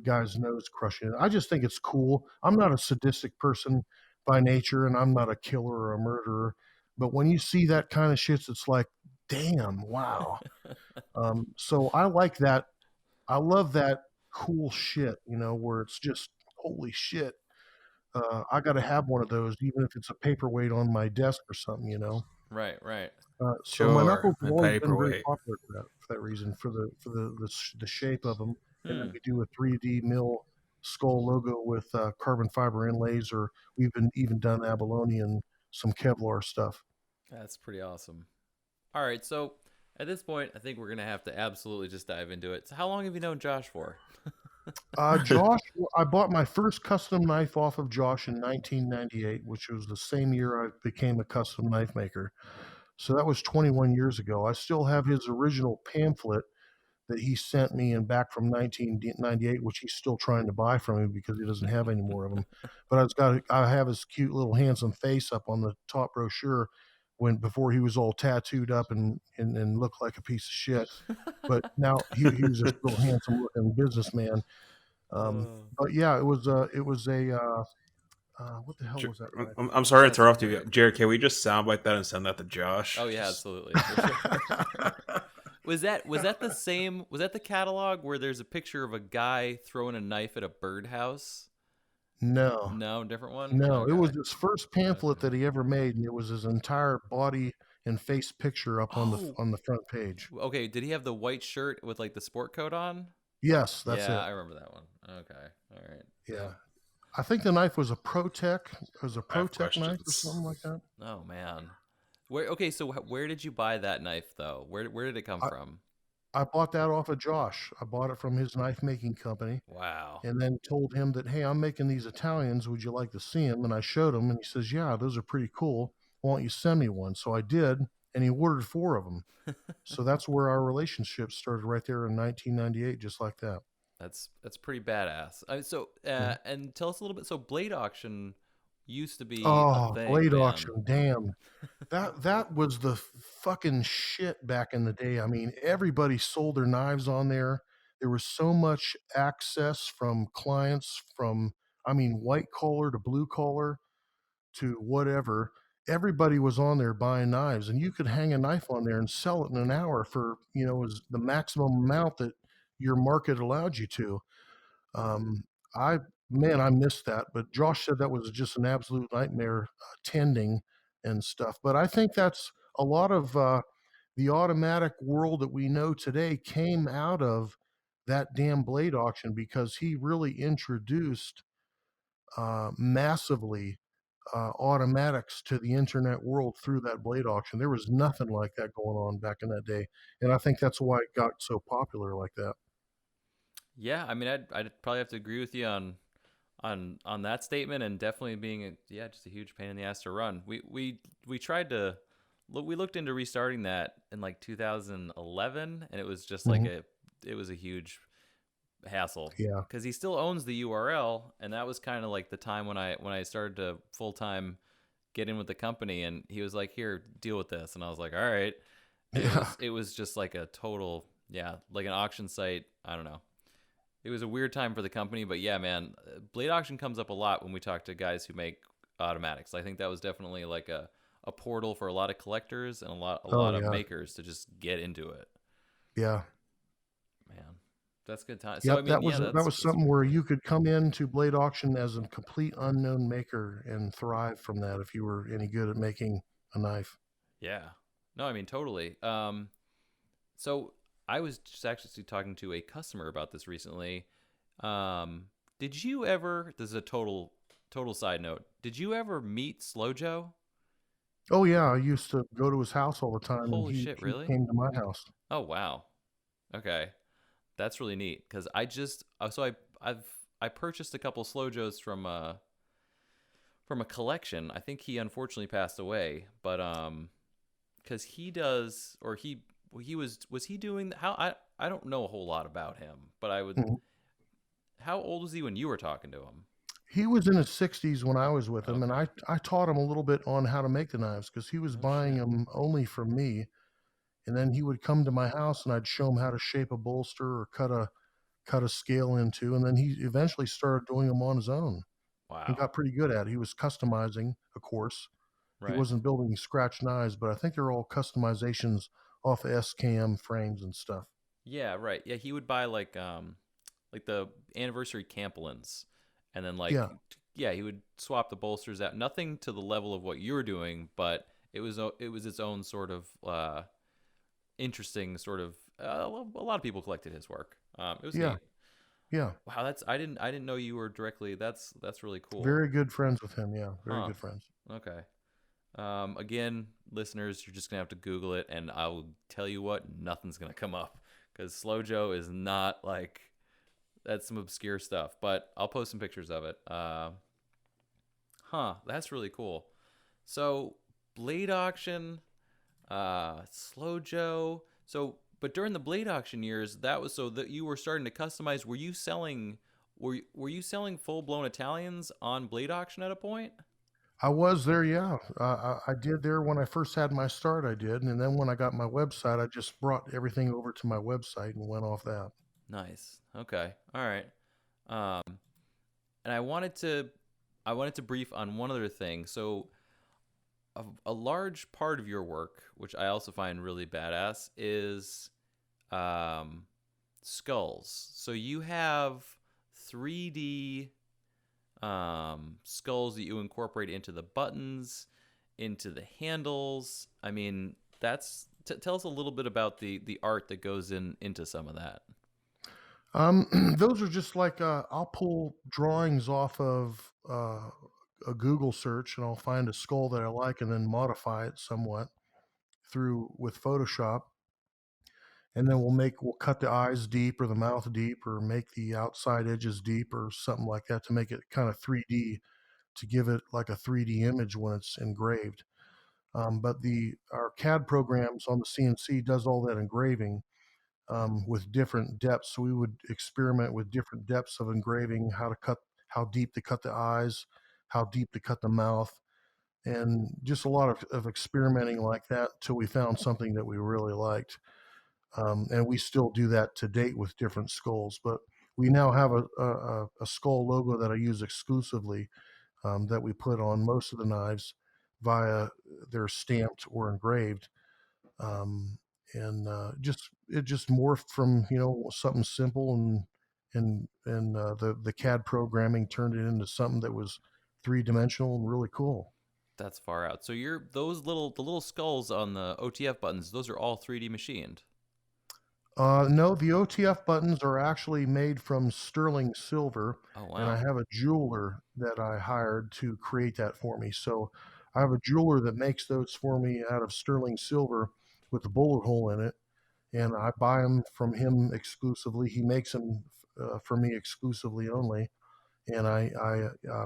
guy's nose crushing it. I just think it's cool. I'm not a sadistic person by nature, and I'm not a killer or a murderer, but when you see that kind of shit, it's like, damn, wow. So I like that. I love that cool shit, where it's just holy shit. I got to have one of those, even if it's a paperweight on my desk or something. Right, right. So my Sure, knuckles have a always been very paperweight. popular for that reason, for the shape of them. And then Hmm. we do a 3D mill skull logo with carbon fiber inlays, or we've been even done abalone and some Kevlar stuff. That's pretty awesome. All right, so at this point, I think we're gonna have to absolutely just dive into it. So, how long have you known Josh for? Josh, I bought my first custom knife off of Josh in 1998, which was the same year I became a custom knife maker. So that was 21 years ago. I still have his original pamphlet that he sent me and back from 1998, which he's still trying to buy from me because he doesn't have any more of them. But I have his cute little handsome face up on the top brochure before he was all tattooed up and looked like a piece of shit. But now he was just a real handsome looking businessman. But yeah, what the hell was that knife? I'm sorry to That's interrupt you, great. Jared. Can we just soundbite that and send that to Josh? Oh yeah, Just- absolutely. For sure. Was that the same? Was that the catalog where there's a picture of a guy throwing a knife at a birdhouse? No, No, different one. no, it was Okay. his first pamphlet Okay. that he ever made, and it was his entire body and face picture up Oh, on the front page. okay. Did he have the white shirt with like the sport coat on? Yes, that's Yeah, it. I remember that one. Okay. All right. Yeah, I think the knife was a ProTech. It was a I have ProTech knife or questions. something like that. Oh man. Where? Okay. So where did you buy that knife though? Where did it come I, from? I bought that off of Josh. I bought it from his knife making company, Wow. and then told him that, hey, I'm making these Italians. Would you like to see them? And I showed him, and he says, yeah, those are pretty cool. Why don't you send me one? So I did, and he ordered 4 of them. So that's where our relationship started right there in 1998, just like that. That's pretty badass. Mhm. And tell us a little bit. So Blade Auction used to be a Oh, thing, blade man. auction, damn. That was the fucking shit back in the day. I mean, everybody sold their knives on there. There was so much access from clients from, I mean, white collar to blue collar to whatever. Everybody was on there buying knives, and you could hang a knife on there and sell it in an hour for, was the maximum amount that your market allowed you to. Um, I Man, I missed that. But Josh said that was just an absolute nightmare tending and stuff. But I think that's a lot of the automatic world that we know today came out of that damn blade auction because he really introduced massively automatics to the internet world through that blade auction. There was nothing like that going on back in that day, and I think that's why it got so popular like that. Yeah, I mean, I'd probably have to agree with you on that statement, and definitely being just a huge pain in the ass to run. We tried to we looked into restarting that in like 2011, and it was just like Hmm. it was a huge hassle Yeah. because he still owns the URL, and that was kind of like the time when I started to full time get in with the company, and he was like, "Here, deal with this," and I was like, "All right," and Yeah. it was just like a total like an auction site. I don't know. It was a weird time for the company, but yeah, man, Blade Auction comes up a lot when we talk to guys who make automatics. I think that was definitely like a portal for a lot of collectors and a Oh lot of yeah. makers to just get into it. Yeah. Man, that's good time. So I Yep, mean, yeah, that was that's something where you could come into Blade Auction as a complete unknown maker and thrive from that if you were any good at making a knife. yeah. No, I mean totally. So I was just actually talking to a customer about this recently. Did you ever? This is a total side note. Did you ever meet Slow Joe? Oh yeah, I used to go to his house all the time, and Holy shit, he really? came to my house. Oh wow. Okay. That's really neat because I just so I purchased a couple Slow Joes from a collection. I think he unfortunately passed away, but because he does, or he was he doing how I don't know a whole lot about him, but I would. Mhm. How old was he when you were talking to him? He was in his 60s when I was with him, and Okay. I taught him a little bit on how to make the knives because he was Oh buying shit. them only from me. And then he would come to my house, and I'd show him how to shape a bolster or cut a scale into, and then he eventually started doing them on his own. He Wow. got pretty good at it. He was customizing, of course. He Right. wasn't building scratch knives, but I think they're all customizations off of SKM frames and stuff. Yeah. Right. Yeah. He would buy like the anniversary Campolins, and then Yeah, yeah, he would swap the bolsters out. Nothing to the level of what you were doing, but it was its own sort of interesting sort of. A lot of people collected his work. It was yeah, neat. yeah. Wow, that's I didn't know you were directly. That's really cool. Very good friends with him. Yeah, very Huh. good friends. Okay. Again, listeners, you're just gonna have to Google it, and I will tell you what, nothing's gonna come up because Slow Joe is not like that's some obscure stuff. But I'll post some pictures of it. That's really cool. So Blade Auction, Slow Joe. So, but during the Blade Auction years, that was so that you were starting to customize. Were you selling? Were you selling full blown Italians on Blade Auction at a point? I was there, yeah. I did there when I first had my start. I did, and then when I got my website, I just brought everything over to my website and went off that. Nice. Okay. All right. Um, and I wanted to brief on one other thing. So a large part of your work, which I also find really badass, is um, skulls. So you have 3D skulls that you incorporate into the buttons, into the handles. I mean, tell us a little bit about the art that goes into some of that. Those are just like I'll pull drawings off of a Google search, and I'll find a skull that I like, and then modify it somewhat through with Photoshop, and then we'll cut the eyes deep or the mouth deep or make the outside edges deep or something like that to make it kind of 3D to give it like a 3D image when it's engraved. But the our CAD programs on the CNC does all that engraving with different depths. So we would experiment with different depths of engraving, how deep to cut the eyes, how deep to cut the mouth, and just a lot of experimenting like that till we found something that we really liked. And we still do that to date with different skulls, but we now have a skull logo that I use exclusively that we put on most of the knives via they're stamped or engraved. Um, and just it just morphed from something simple and the CAD programming turned it into something that was 3 dimensional and really cool. That's far out. So you're those the little skulls on the OTF buttons. Those are all 3D machined. No, the OTF buttons are actually made from sterling silver, Oh and I wow. have a jeweler that I hired to create that for me. So I have a jeweler that makes those for me out of sterling silver with a bullet hole in it, and I buy them from him exclusively. He makes them for me exclusively only, and I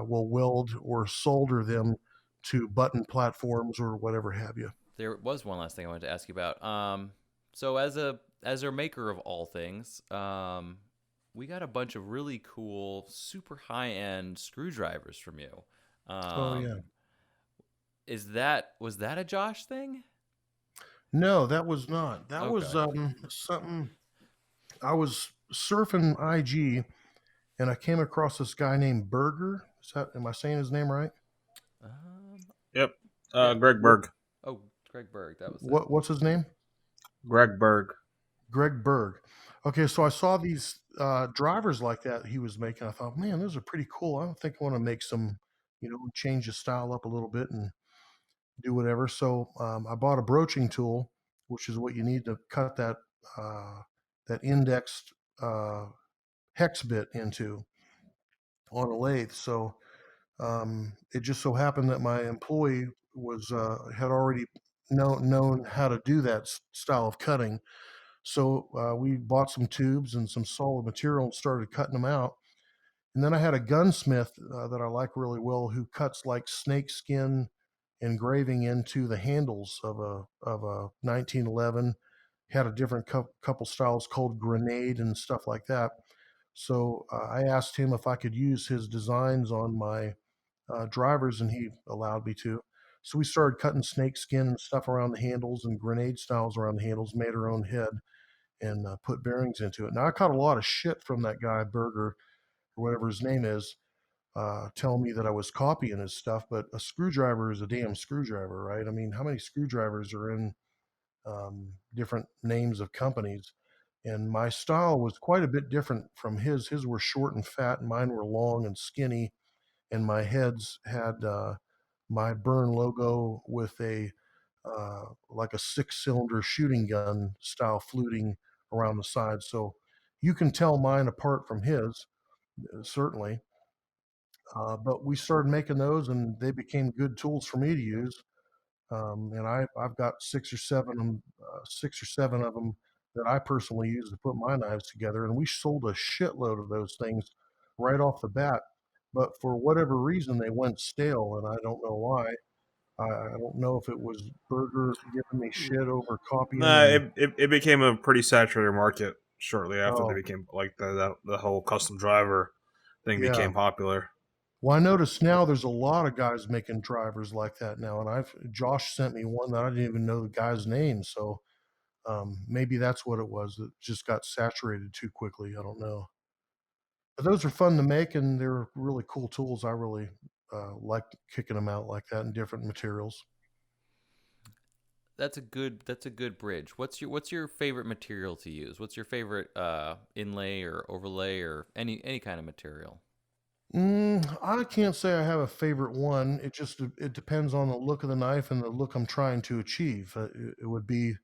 will weld or solder them to button platforms or whatever have you. There was one last thing I wanted to ask you about. So as a maker of all things, we got a bunch of really cool, super high end screwdrivers from you. Oh yeah. Was that a Josh thing? No, that was not. That was Okay. something. I was surfing IG and I came across this guy named Berger. Am I saying his name right? Um, Yep. yeah. Greg What, Berg. Oh, Greg Berg. That was it. what's his name? Greg Berg. Greg Berg. Okay, so I saw these drivers like that he was making. I thought, man, those are pretty cool. I don't think I want to make some, change the style up a little bit and do whatever. So I bought a broaching tool, which is what you need to cut that indexed hex bit into on a lathe. So it just so happened that my employee was had already known how to do that style of cutting. So we bought some tubes and some solid material and started cutting them out. And then I had a gunsmith that I like really well who cuts like snake skin engraving into the handles of a 1911. Had a different couple styles called grenade and stuff like that. So I asked him if I could use his designs on my drivers, and he allowed me to. So we started cutting snake skin and stuff around the handles and grenade styles around the handles, made our own head, and put bearings into it. Now I caught a lot of shit from that guy Berger or whatever his name is, telling me that I was copying his stuff. But a screwdriver is a damn screwdriver, right? I mean, how many screwdrivers are in different names of companies? And my style was quite a bit different from his. His were short and fat, and mine were long and skinny. And my heads had my Burn logo with a like a 6-cylinder shooting gun style fluting around the side. So you can tell mine apart from his, certainly. But we started making those, and they became good tools for me to use. And I've got 6 or 7 of them that I personally use to put my knives together. And we sold a shitload of those things right off the bat. But for whatever reason, they went stale, and I don't know why. I don't know if it was Berger giving me shit over copying. Nah, and- it became a pretty saturated market shortly after they Oh. became like the whole custom driver thing Yeah. became popular. Well, I noticed now there's a lot of guys making drivers like that now, and Josh sent me one that I didn't even know the guy's name, so maybe that's what it was. It just got saturated too quickly. I don't know. But those are fun to make, and they're really cool tools. I really like kicking them out like that in different materials. That's a good bridge. What's your favorite material to use? What's your favorite inlay or overlay or any kind of material? I can't say I have a favorite one. It depends on the look of the knife and the look I'm trying to achieve. It would be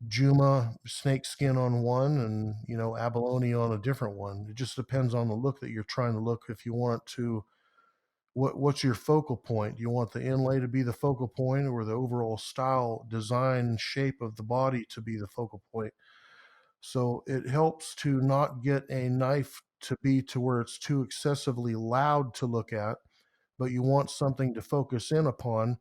Juma snake skin on one, and abalone on a different one. It just depends on the look that you're trying to look. If you want to, what's your focal point? Do you want the inlay to be the focal point, or the overall style, design, shape of the body to be the focal point? So it helps to not get a knife to be to where it's too excessively loud to look at, but you want something to focus in upon.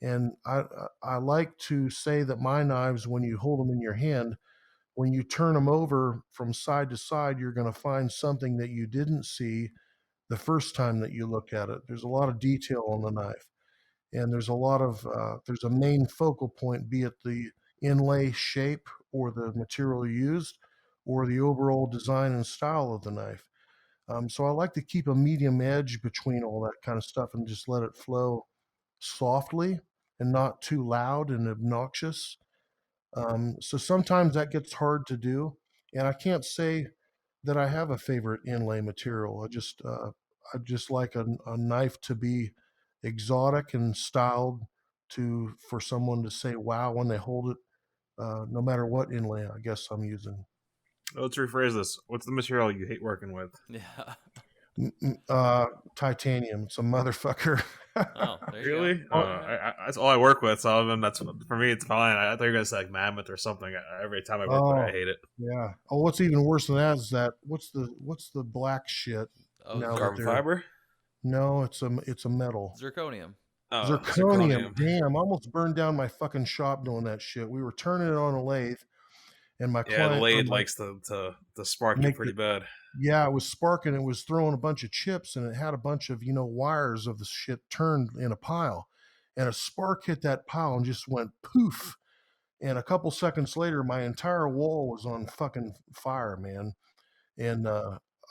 And I like to say that my knives, when you hold them in your hand, when you turn them over from side to side, you're going to find something that you didn't see the first time that you look at it. There's a lot of detail on the knife, and there's a main focal point, be it the inlay shape or the material used or the overall design and style of the knife. So I like to keep a medium edge between all that kind of stuff and just let it flow softly and not too loud and obnoxious. So sometimes that gets hard to do, and I can't say that I have a favorite inlay material. I just like a knife to be exotic and styled for someone to say wow when they hold it, no matter what inlay I guess I'm using. Let's rephrase this. What's the material you hate working with? Yeah. Titanium. It's a motherfucker. Oh, there you Really? go. That's all I work with. So that's for me. It's fine. I thought you were gonna say like mammoth or something. Every time I work with it, I hate it. Yeah. Oh, what's even worse than that is that what's the black shit? Oh, now that Carbon they're- fiber. No, it's a metal. zirconium. Oh, Zirconium. Damn, I almost burned down my fucking shop doing that shit. We were turning it on a lathe, and my Yeah, client, the lathe likes to spark you make pretty it- bad. yeah, it was sparking. It was throwing a bunch of chips, and it had a bunch of wires of the shit turned in a pile, and a spark hit that pile and just went poof. And a couple seconds later, my entire wall was on fucking fire, man. And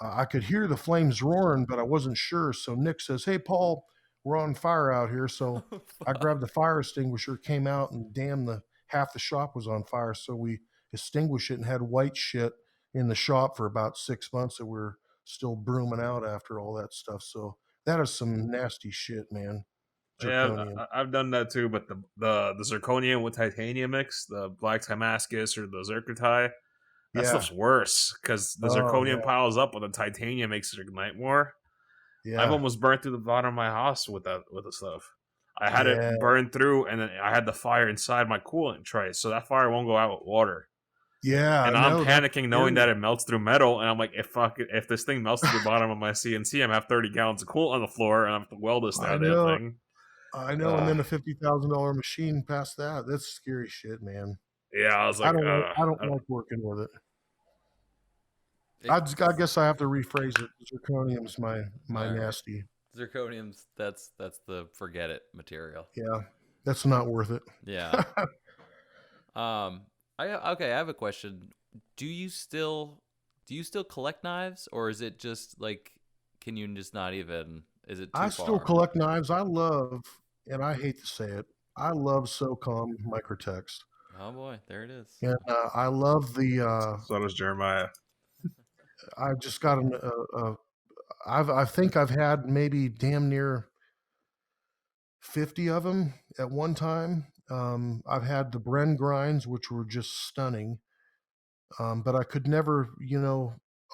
I could hear the flames roaring, but I wasn't sure. So Nick says, "Hey, Paul, we're on fire out here." So I grabbed the fire extinguisher, came out, and damn, half the shop was on fire. So we extinguished it and had white shit in the shop for about 6 months that we're still brooming out after all that stuff. So that is some nasty shit, man. Yeah, Zirconium. I've done that too. But the zirconium with titanium mix, the black Damascus or the zircotai, that Yeah. stuff's worse because the Oh, zirconium yeah. piles up, and the titanium makes it ignite more. Yeah. I've almost burnt through the bottom of my house with the stuff. I had Yeah. it burned through, and then I had the fire inside my coolant tray, so that fire won't go out with water. Yeah, And I I'm know, that's panicking knowing scary. that it melts through metal, and I'm like, if this thing melts to the bottom of my CNC, I'm gonna have 30 gallons of coolant on the floor, and I'm have to weld this I goddamn know, thing. and then a $50,000 machine past that. That's scary shit, man. Yeah, I was I like, don't like, I don't I don't- like working with it. It- I guess I have to rephrase it. Zirconium's my all right. nasty. Zirconium's that's the forget it material. Yeah, that's not worth it. Yeah. I have a question. Do you still collect knives, or is it just like, can you just not even? Is it too I far? still collect knives. I love, and I hate to say it, I love SOCOM Microtext, Oh boy, there it is. and I love the. so does Jeremiah. I just got I think I've had maybe damn near 50 of them at one time. I've had the Bren grinds, which were just stunning, but I could never,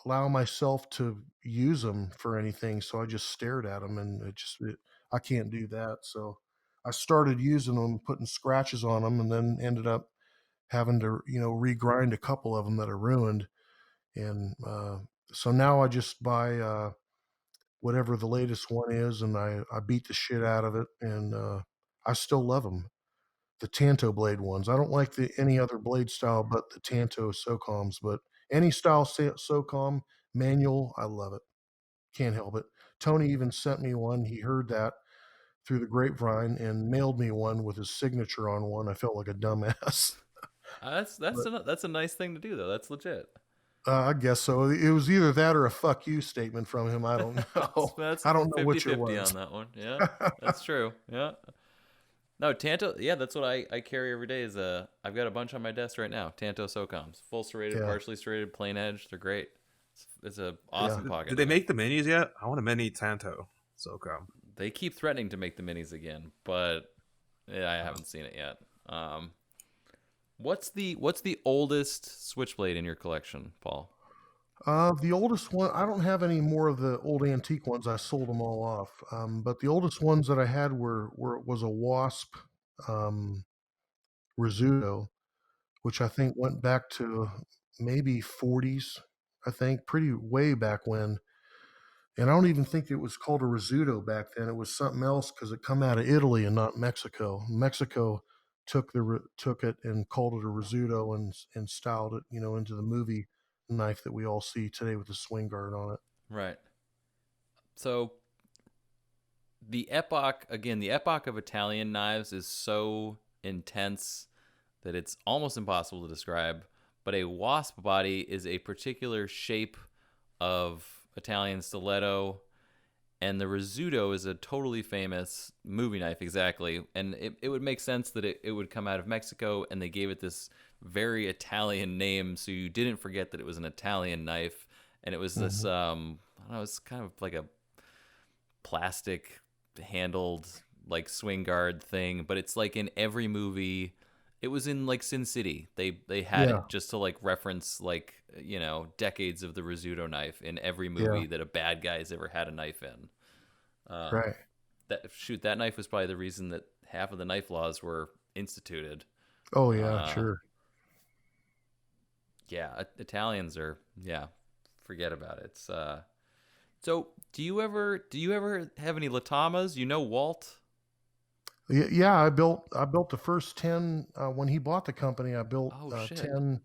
allow myself to use them for anything. So I just stared at them, and I can't do that. So I started using them, putting scratches on them, and then ended up having to, regrind a couple of them that I ruined. And so now I just buy whatever the latest one is, and I beat the shit out of it, and I still love them. The Tanto blade ones. I don't like any other blade style but the Tanto SOCOMs, but any style SOCOM manual, I love it. Can't help it. Tony even sent me one. He heard that through the grapevine and mailed me one with his signature on one. I felt like a dumbass. That's a nice thing to do though. That's legit. I guess so. It was either that or a "fuck you" statement from him. I don't know. That's I don't know which it 50-50 was. on that one. Yeah, that's true. Yeah. No, Tanto. Yeah, that's what I carry every day. I've got a bunch on my desk right now. Tanto SOCOMs, full serrated, Yeah. partially serrated, plain edge. They're great. It's a awesome pocket. Did they knife. make the minis yet? I want a mini Tanto. So come. They keep threatening to make the minis again, but yeah, I haven't seen it yet. What's the oldest switchblade in your collection, Paul? The oldest one, I don't have any more of the old antique ones. I sold them all off. But the oldest ones that I had was a Wasp Rizzuto, which I think went back to maybe 40s. I think pretty way back when. And I don't even think it was called a Rizzuto back then. It was something else because it come out of Italy and not Mexico. Mexico took it and called it a Rizzuto and styled it, into the movie knife that we all see today with the swing guard on it. Right. So the epoch of Italian knives is so intense that it's almost impossible to describe. But a wasp body is a particular shape of Italian stiletto, and the Rizzuto is a totally famous movie knife, exactly. And it would make sense that it would come out of Mexico, and they gave it this very Italian name, so you didn't forget that it was an Italian knife. And it was this, I don't know, it's kind of like a plastic handled like swing guard thing, but it's like in every movie. It was in like Sin City. They had it just to like reference like, decades of the Rizzuto knife in every movie that a bad guy's ever had a knife in. Right. That knife was probably the reason that half of the knife laws were instituted. Oh yeah, sure. Yeah, Italians are forget about it. So do you ever have any Latamas? Walt? Yeah, I built the first 10 when he bought the company. I built 10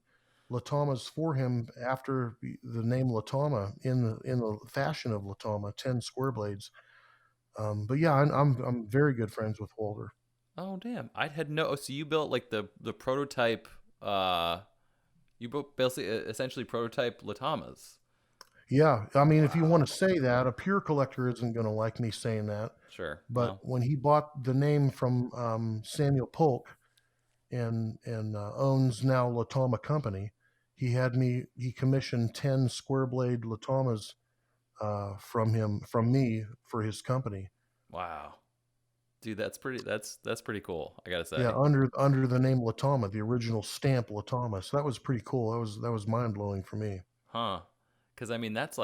Latamas for him after the name Latama in the fashion of Latama, 10 square blades. But yeah, I'm very good friends with Walter. Oh damn! I had no. So you built like the prototype. You built basically essentially prototype Latamas. Yeah, I mean, if you want to say that, a pure collector isn't going to like me saying that. Sure. But when he bought the name from Samuel Polk and owns now Latama Company, he commissioned 10 square blade Latamas from me for his company. Wow. Dude, that's pretty cool, I gotta say. Yeah, under the name Latama, the original stamp Latama. So that was pretty cool. That was mind blowing for me. Huh. Because I mean, that's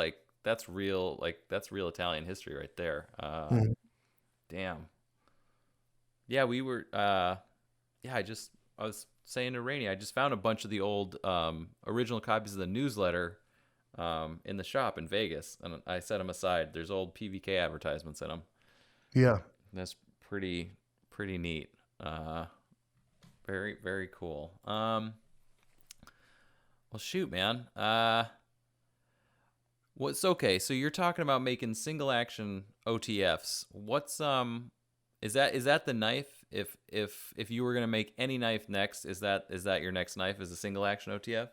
real Italian history right there. Damn. Yeah, we were. I was saying to Rainey, I just found a bunch of the old original copies of the newsletter in the shop in Vegas, and I set them aside. There's old PVK advertisements in them. Yeah. That's pretty neat. Very, very cool. Well, shoot, man. What's okay? So you're talking about making single action OTFs. What's is that the knife? If you were gonna make any knife next, is that your next knife? Is a single action OTF?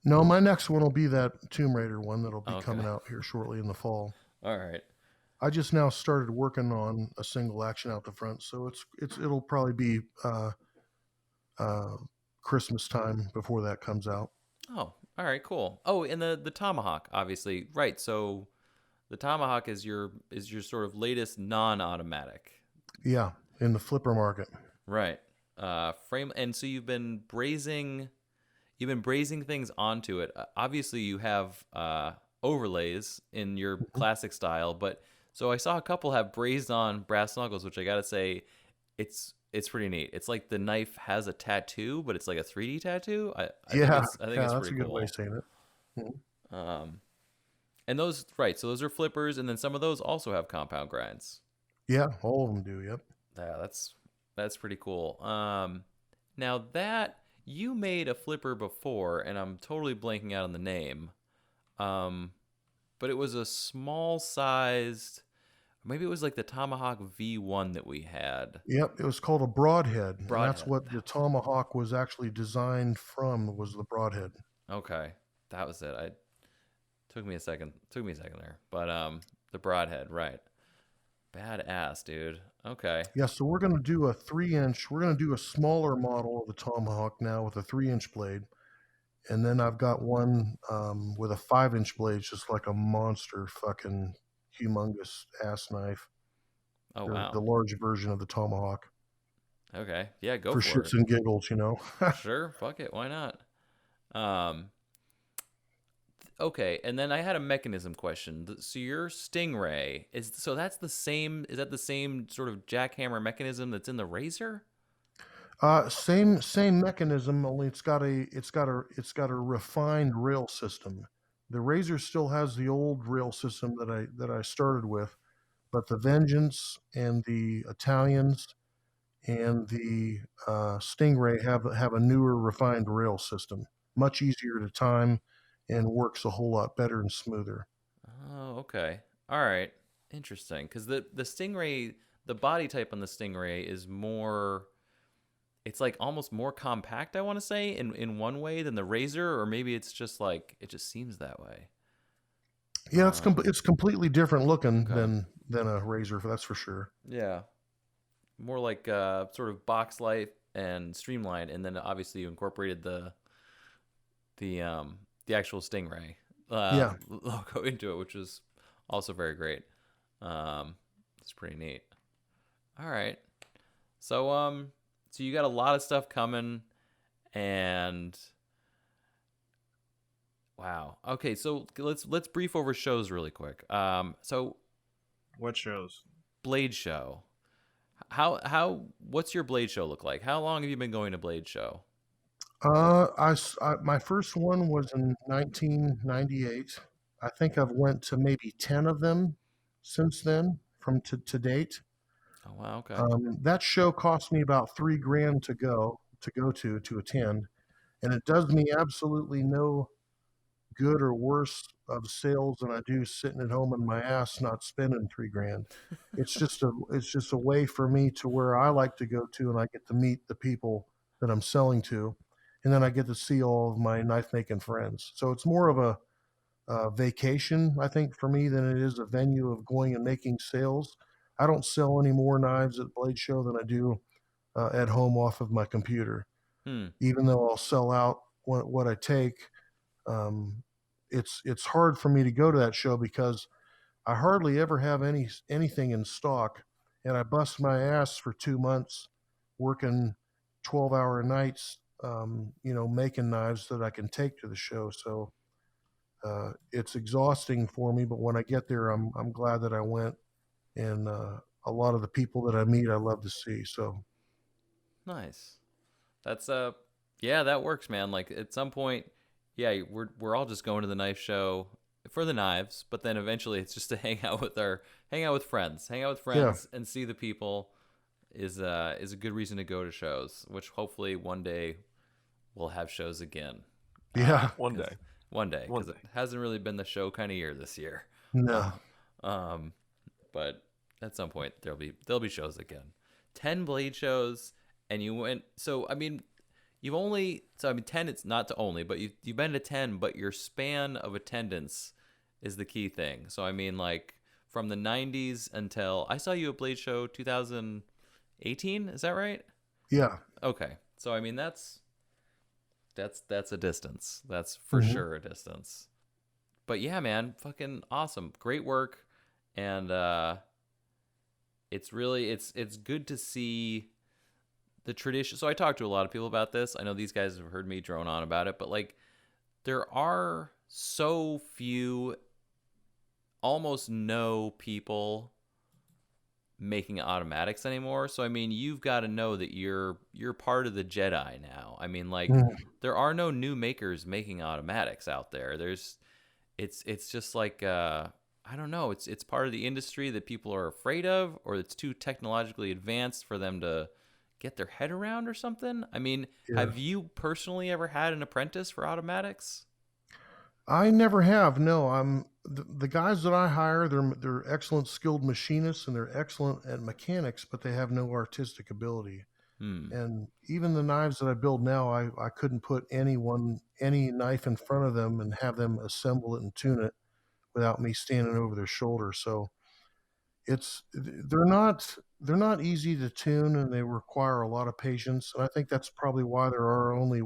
No, my next one will be that Tomb Raider one that'll be Okay. coming out here shortly in the fall. All right. I just now started working on a single action out the front, so it'll probably be Christmas time before that comes out. Oh, all right, cool. Oh, and the Tomahawk, obviously, right? So the Tomahawk is your sort of latest non-automatic, Yeah, in the flipper market. right? Frame, and so you've been brazing things onto it. Obviously, you have overlays in your classic style, but so I saw a couple have brazed on brass knuckles, which I gotta say, it's pretty neat. It's like the knife has a tattoo, but it's like a 3D tattoo. I think it's that's pretty a good cool. way of saying it. And those, right? So those are flippers, and then some of those also have compound grinds. Yeah, all of them do. Yep. Yeah, that's pretty cool. Now that you made a flipper before, and I'm totally blanking out on the name, but it was a small sized. Maybe it was like the Tomahawk V1 that we had. Yep, it was called a broadhead. And Broadhead. that's what the Tomahawk was actually designed from, was the broadhead. Okay, that was it. Took me a second there, but the broadhead, right? Badass, dude. Okay. Yeah, so we're going to do a 3-inch. We're going to do a smaller model of the Tomahawk now with a 3-inch blade. And then I've got one with a 5-inch blade, just like a monster fucking humongous ass knife. Oh, wow. The large version of the Tomahawk. Okay. Yeah, go for for shits it. and giggles, you know. Sure, fuck it, why not? Okay, and then I had a mechanism question. So your Stingray is that the same sort of jackhammer mechanism that's in the Razor? Same mechanism, only it's got a refined rail system. The Razor still has the old rail system that I started with, but the Vengeance and the Italians and the Stingray have a newer refined rail system, much easier to time and works a whole lot better and smoother. Oh, okay. All right. Interesting. Because the Stingray, the body type on the Stingray is more, it's like almost more compact, I want to say, in one way than the Razor, or maybe it's just like, it just seems that way. Yeah, it's completely different looking Okay. than a Razor, that's for sure. Yeah. More like sort of box light and streamlined, and then obviously you incorporated the actual Stingray logo into it, which is also very great. It's pretty neat. All right, so you got a lot of stuff coming, and wow. Okay, so let's brief over shows really quick. So What shows? Blade Show. What's your Blade Show look like? How long have you been going to Blade Show? My first one was in 1998. I think I've went to maybe 10 of them since then, from to date. Oh wow, okay. That show cost me about $3,000 to go to attend, and it does me absolutely no good or worse of sales than I do sitting at home in my ass not spending $3,000. It's just a way for me to where I like to go to, and I get to meet the people that I'm selling to, and then I get to see all of my knife making friends. So it's more of a vacation, I think, for me than it is a venue of going and making sales. I don't sell any more knives at Blade Show than I do at home off of my computer. Even though I'll sell out what I take, it's hard for me to go to that show because I hardly ever have anything in stock, and I bust my ass for 2 months working 12-hour nights, making knives that I can take to the show. So it's exhausting for me, but when I get there, I'm glad that I went, and a lot of the people that I meet, I love to see. So Nice. That's Yeah, that works, man. Like at some point, yeah, we're all just going to the knife show for the knives, but then eventually it's just to hang out with friends, Yeah. and see the people is a good reason to go to shows, which hopefully one day we'll have shows again. Yeah. One day. One day, One because it day. hasn't really been the show kind of year this year. No. But at some point there'll be shows again. 10 blade shows, and you went. So I mean, I mean 10. It's not to only, but you've been to 10, but your span of attendance is the key thing. So I mean, like from the 90s until I saw you at Blade Show 2018. Is that right? Yeah. Okay. So I mean that's a distance. That's for Mhm. sure a distance. But yeah, man, fucking awesome. Great work. And it's really it's good to see the tradition. So I talked to a lot of people about this. I know these guys have heard me drone on about it, but like there are so few, almost no people making automatics anymore. So I mean, you've got to know that you're part of the Jedi now. I mean, like Mhm. there are no new makers making automatics out there. It's just like I don't know. It's part of the industry that people are afraid of, or it's too technologically advanced for them to get their head around or something. I mean, Yeah. have you personally ever had an apprentice for automatics? I never have. No, the guys that I hire. They're excellent skilled machinists and they're excellent at mechanics, but they have no artistic ability. Hmm. And even the knives that I build now, I couldn't put any knife in front of them and have them assemble it and tune it without me standing over their shoulder. So they're not easy to tune and they require a lot of patience. And I think that's probably why there are only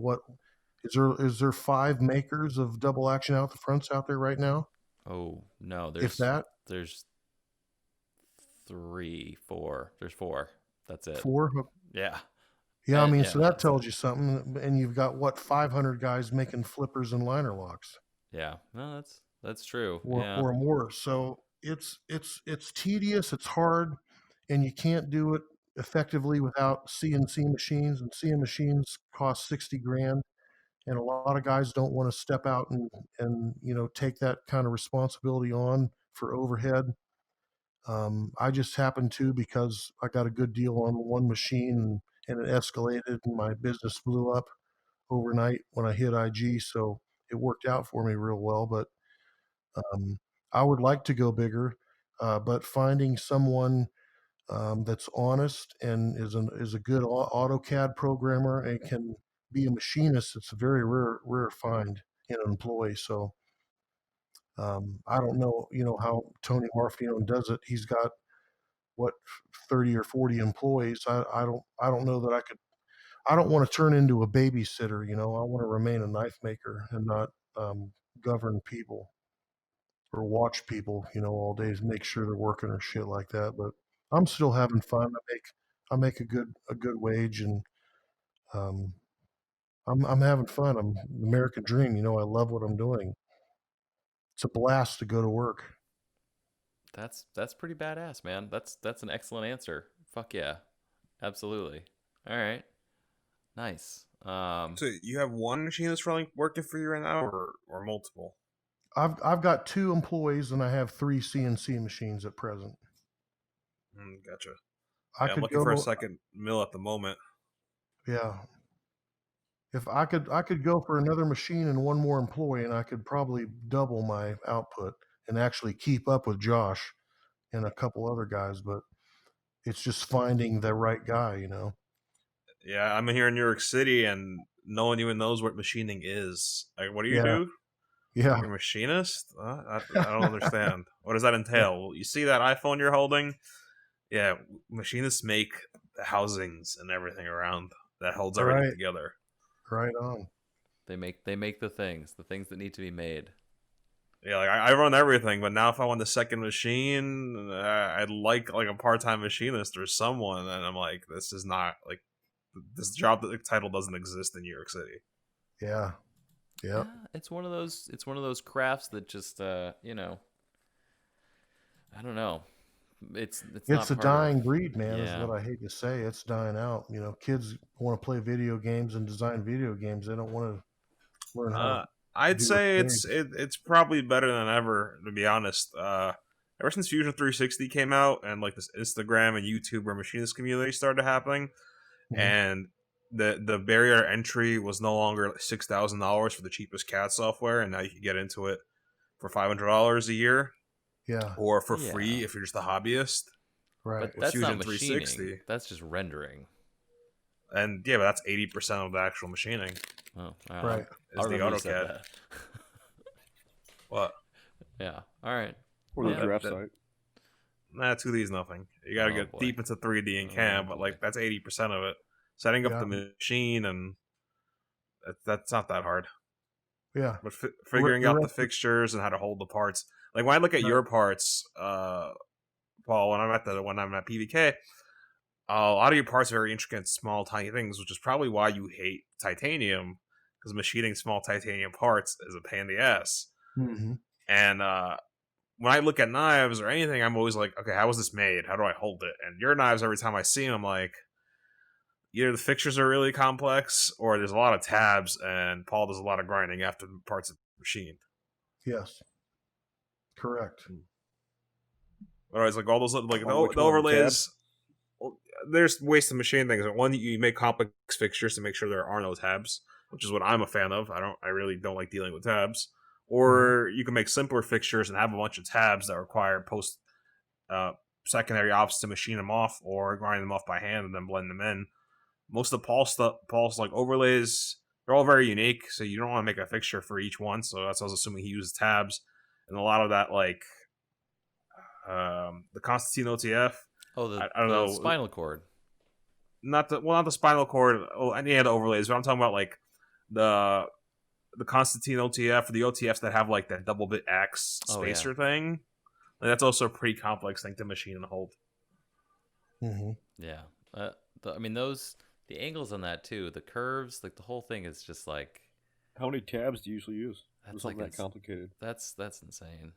is there 5 makers of double action out the fronts out there right now? Oh no, If that there's 3, 4. There's 4. That's it. 4? Yeah. Yeah, I mean, Yeah, so that that's tells it. you something. And you've got what 500 guys making flippers and liner locks. Yeah. No, that's true. or Yeah. or more. So it's tedious, it's hard, and you can't do it effectively without CNC machines. And CNC machines cost 60 grand, and a lot of guys don't want to step out and take that kind of responsibility on for overhead. I just happened to because I got a good deal on one machine and it escalated and my business blew up overnight when I hit IG. So it worked out for me real well. But um, I would like to go bigger, but finding someone that's honest and is a good AutoCAD programmer and can be a machinist, it's a very rare find in an employee. So I don't know, how Tony Marfione does it. He's got what 30 or 40 employees. I don't know that I could. I don't want to turn into a babysitter. I want to remain a knife maker and not govern people or watch people, all day to make sure they're working or shit like that. But I'm still having fun. I make a good wage, and um, I'm having fun. I'm the American dream. I love what I'm doing. It's a blast to go to work. That's pretty badass, man. That's an excellent answer. Fuck yeah. Absolutely. All right. Nice. So you have one machine that's running working for you right now, or multiple? I've got 2 employees and I have 3 CNC machines at present. Gotcha. I Yeah, I'm could looking for a go, second mill at the moment. yeah. If I could go for another machine and one more employee, and I could probably double my output and actually keep up with Josh and a couple other guys. But it's just finding the right guy. Yeah, I'm here in New York City, and no one even knows what machining is. Like, what do you Yeah, do? yeah, You're a machinist? I don't understand. What does that entail? Well, you see that iPhone you're holding? Yeah, machinists make the housings and everything around that holds everything right, together. right on. they make the things that need to be made. Yeah, like I run everything, but now if I want the second machine, I'd like a part-time machinist or someone, and I'm like, this is not like this job title doesn't exist in New York City. Yeah, yeah, Yeah, it's one of those crafts that just I don't know. it's It's not a part dying of, breed, man, is yeah. what I hate to say. It's dying out. Kids want to play video games and design video games. They don't want to learn how to I'd do say things. it's probably better than ever, to be honest. Ever since Fusion 360 came out and like this Instagram and YouTube or machinist community started happening, Mhm. and the barrier to entry was no longer $6,000 for the cheapest CAD software, and now you can get into it for $500 a year, Yeah, or for Yeah. free if you're just a hobbyist. right. But With that's not Fusion 360. machining. That's just rendering. And yeah, but that's 80% of the actual machining. Oh, Right. Is the remember you said AutoCAD. that. What? Yeah. All right. Or the Yeah. draft that- site. Nah, 2D's nothing. You gotta Oh, get boy. deep into 3D and Oh, CAM, but boy. like that's 80% of it. Setting up Yeah. the machine and that's not that hard. Yeah. But figuring the out the rest- fixtures and how to hold the parts. Like when I look at your parts, Paul, when I'm at PVK, a lot of your parts are very intricate, small, tiny things, which is probably why you hate titanium, because machining small titanium parts is a pain in the ass. Mhm. And when I look at knives or anything, I'm always like, okay, how was this made? How do I hold it? And your knives, every time I see them, I'm like, either the fixtures are really complex or there's a lot of tabs, and Paul does a lot of grinding after the parts are machined. Yes. Correct. Otherwise, like all those like Oh, which the one, overlays. Well, there's ways to machine things. One, you make complex fixtures to make sure there are no tabs, which is what I'm a fan of. I really don't like dealing with tabs. Or you can make simpler fixtures and have a bunch of tabs that require post secondary ops to machine them off or grind them off by hand and then blend them in. Most of the Paul's like overlays, they're all very unique, so you don't want to make a fixture for each one. So that's what I was assuming he uses tabs, and a lot of that like the Constantine OTF. Oh, I don't know. spinal cord. Not the spinal cord. Oh, any of the overlays, but I'm talking about like the Constantine OTF or the OTFs that have like that double bit axe Oh, spacer thing. Like, that's also a pretty complex thing to machine and hold. Mm-hmm. Yeah. I mean, the angles on that too, the curves, like the whole thing is just like, How many tabs do you usually use? That's It's something like that complicated. that's insane.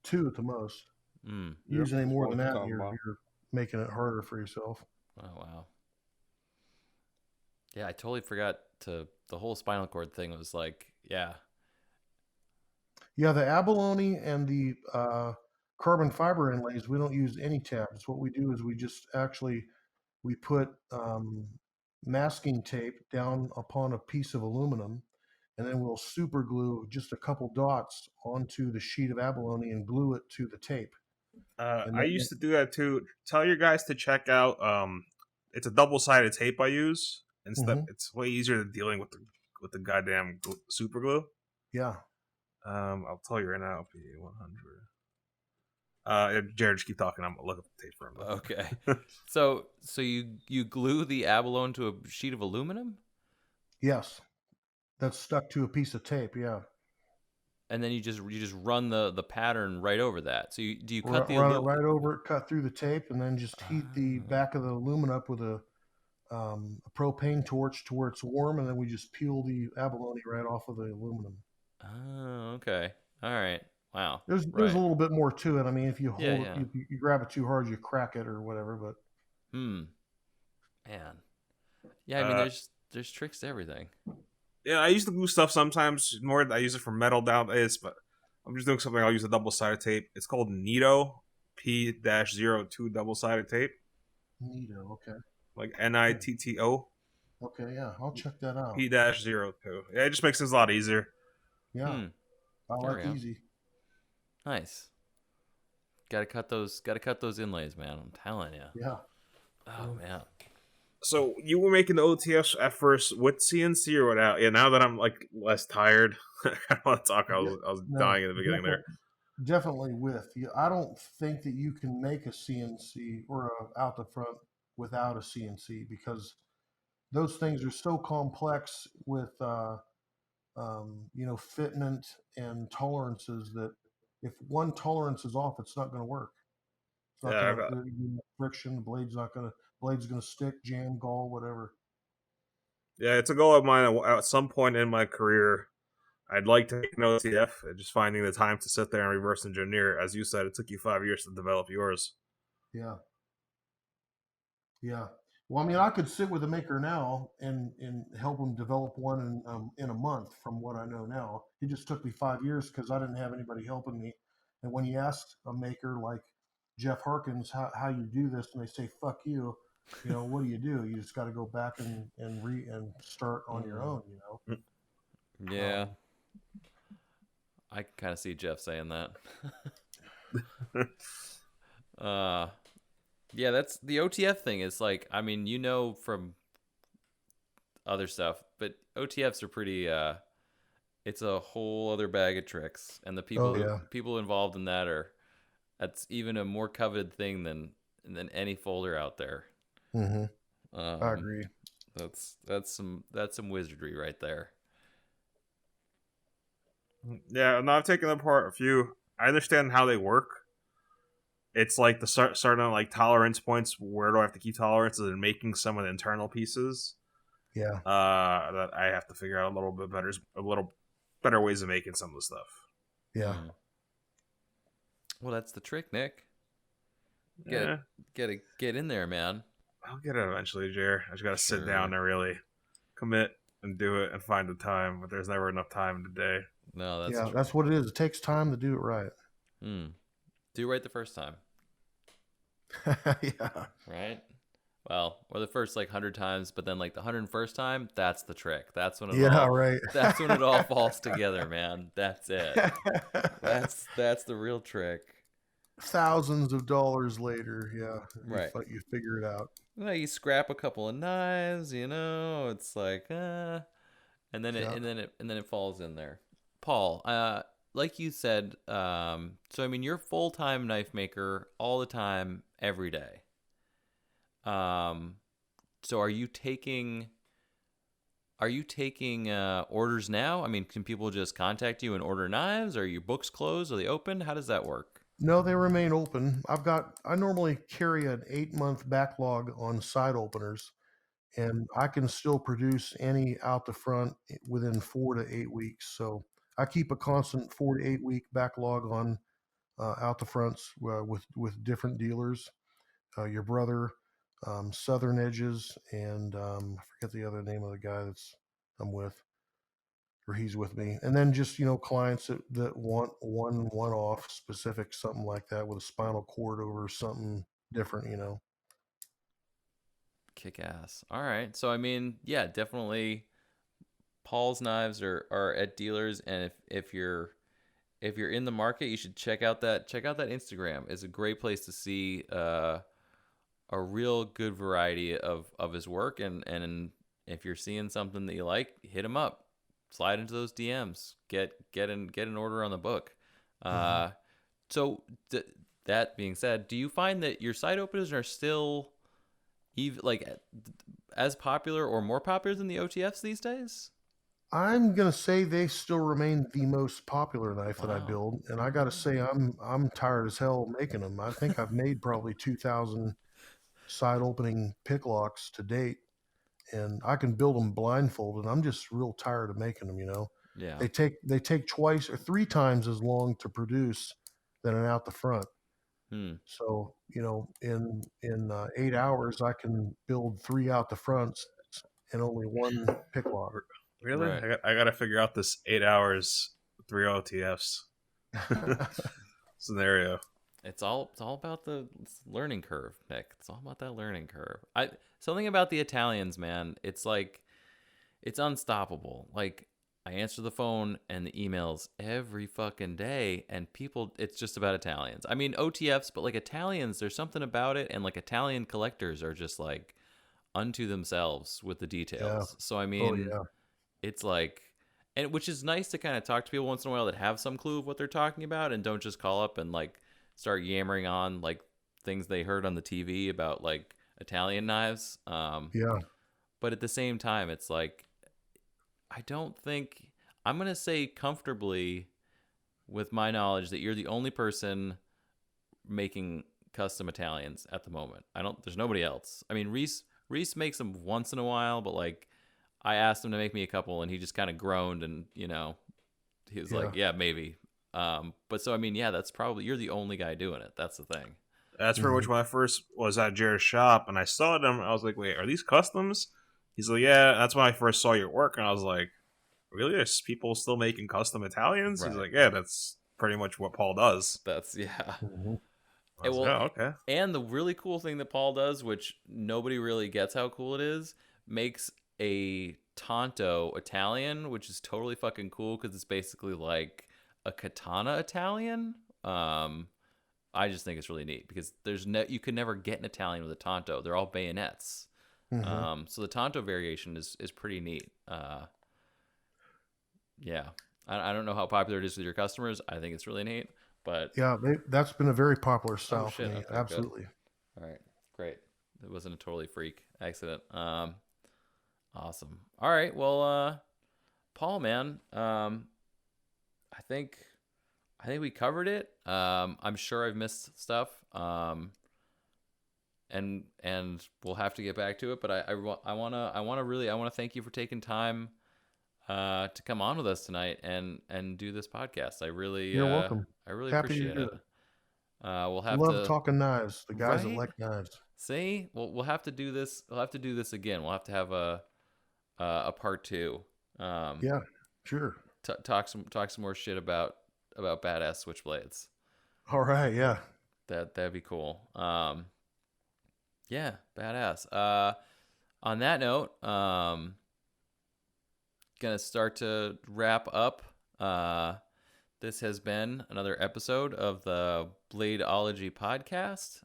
2 at the most. Mm. Use any more Well, than that, combo. you're making it harder for yourself. Oh, wow. Yeah, I totally forgot the whole spinal cord thing was like, yeah. Yeah, the abalone and the carbon fiber inlays, we don't use any tabs. What we do is we put masking tape down upon a piece of aluminum, and then we'll super glue just a couple dots onto the sheet of abalone and glue it to the tape. I used to do that too. Tell your guys to check out. It's a double-sided tape I use. Instead, it's way easier than dealing with the goddamn super glue. Yeah. I'll tell you right now. P100. Jared, just keep talking. I'm gonna look up the tape for him. Okay. so you glue the abalone to a sheet of aluminum, Yes. That's stuck to a piece of tape. Yeah. and then you just run the pattern right over that. So do you cut the run it right over it, cut through the tape, and then just heat the Ah. back of the aluminum up with a propane torch to where it's warm, and then we just peel the abalone right off of the aluminum. Oh, okay. All right. Wow. There's a little bit more to it. I mean, if you hold Yeah. it, you grab it too hard, you crack it or whatever. But Man. Yeah, I mean, there's tricks to everything. Yeah, I used to glue stuff sometimes. More, I use it for metal nowadays, but I'm just doing something. I'll use a double-sided tape. It's called Nito P-02 double-sided tape. Nito, okay. Like NITTO. Okay, yeah, I'll check that out. P-02. Yeah, it just makes things a lot easier. Yeah, I There we like go. easy. Nice. Got to cut those inlays, man. I'm telling you. Yeah. Oh man. So you were making the OTFs at first with CNC or without? Yeah, now that I'm like less tired, I don't want to talk. I was dying in the beginning there. Definitely with you. I don't think that you can make a CNC or out the front without a CNC, because those things are so complex with fitment and tolerances that if one tolerance is off, it's not going to work. It's not Yeah, going to friction. The blade's going to stick, jam, gall, whatever. Yeah, it's a goal of mine at some point in my career. I'd like to make an OTF, just finding the time to sit there and reverse engineer. As you said, it took you 5 years to develop yours. Yeah. Yeah. Well, I mean, I could sit with a maker now and help him develop one in a month. From what I know now, it just took me 5 years because I didn't have anybody helping me. And when you ask a maker like Jeff Harkins how you do this, and they say "fuck you," what do? You just got to go back and start on your own. Yeah, I can kind of see Jeff saying that. Yeah, that's the OTF thing. Is like, I mean, from other stuff, but OTFs are pretty. It's a whole other bag of tricks, and the people involved in that's even a more coveted thing than any folder out there. Mm-hmm. I agree. That's some wizardry right there. Yeah, no, I've taken apart a few. I understand how they work. It's like the starting like tolerance points. Where do I have to keep tolerances and making some of the internal pieces? Yeah. That I have to figure out a little better ways of making some of the stuff. Yeah. Well, that's the trick, Nick. Get in there, man. I'll get it eventually, Jer. I just gotta sit down and really commit and do it and find the time. But there's never enough time in the day. No, that's true. That's what it is. It takes time to do it right. Do it right the first time. Yeah. Right? Well, or the first 100 times, but then the 101st time, that's the trick. That's when right. That's when it all falls together, man. That's it. That's the real trick. Thousands of dollars later, Right. You figure it out. Well, you scrap a couple of knives, it's and then it falls in there. Paul, like you said, so I mean, you're full-time knife maker all the time, every day. So are you taking orders now? I mean, can people just contact you and order knives? Are your books closed? Are they open? How does that work? No, they remain open. I normally carry an 8-month backlog on side openers, and I can still produce any out the front within 4 to 8 weeks. So I keep a constant 4 to 8 week backlog on out the fronts with different dealers. Your brother, Southern Edges, and I forget the other name of the guy I'm with, or he's with me. And then just clients that want one off specific, something like that, with a spinal cord over something different. Kick ass. All right. So I mean, yeah, definitely Paul's knives are at dealers, and if you're in the market, you should check out that Instagram. It's a great place to see a real good variety of his work, and if you're seeing something that you like, hit him up, slide into those DMs, get an order on the book. So that being said, do you find that your site openers are still as popular or more popular than the OTFs these days? I'm gonna say they still remain the most popular knife that I build, and I gotta say I'm tired as hell making them. I think I've made probably 2,000 side opening pick locks to date, and I can build them blindfolded. I'm just real tired of making them. Yeah. They take twice or 3 times as long to produce than an out the front. So in 8 hours I can build 3 out the fronts and only 1 pick lock. Really? Right. I gotta figure out this 8 hours 3 OTFs scenario. It's all about the learning curve, Nick. It's all about that learning curve. Something about the Italians, man. It's it's unstoppable. I answer the phone and the emails every fucking day, and people, it's just about Italians. I mean, OTFs, but Italians, there's something about it, and Italian collectors are just unto themselves with the details. Yeah. So I mean, it's and which is nice to kind of talk to people once in a while that have some clue of what they're talking about and don't just call up and start yammering on things they heard on the TV about Italian knives. But at the same time, it's I don't think, I'm going to say comfortably with my knowledge that you're the only person making custom Italians at the moment. There's nobody else. I mean, Reese makes them once in a while, but I asked him to make me a couple and he just kind of groaned and, he was yeah, maybe. But so, I mean, yeah, that's probably, you're the only guy doing it. That's the thing. That's for which when I first was at Jared's shop and I saw them, I was like, wait, are these customs? He's like, yeah, that's when I first saw your work. And I was like, really? There's people still making custom Italians? Right. He's like, yeah, that's pretty much what Paul does. That's yeah. I was like, oh, okay. And the really cool thing that Paul does, which nobody really gets how cool it is, makes a Tanto Italian, which is totally fucking cool because it's basically like a katana Italian. I just think it's really neat because you could never get an Italian with a Tanto. They're all bayonets. So the Tanto variation is pretty neat. Yeah. I don't know how popular it is with your customers. I think it's really neat. But yeah, that's been a very popular style for me. Okay, absolutely. Good. All right, great. It wasn't a totally freak accident. Awesome. All right, well, Paul, man, I think we covered it. I'm sure I've missed stuff. And we'll have to get back to it. But I want to thank you for taking time to come on with us tonight and do this podcast. You're welcome. I really Happy appreciate to do it. We'll have love talking knives. The guys that Right? like knives. See, we'll have to do this. We'll have to do this again. We'll have to have a part 2. Yeah, sure. Talk some more shit about badass switchblades. All right, yeah. That'd be cool. Yeah, badass. On that note, gonna start to wrap up. This has been another episode of the Bladeology podcast.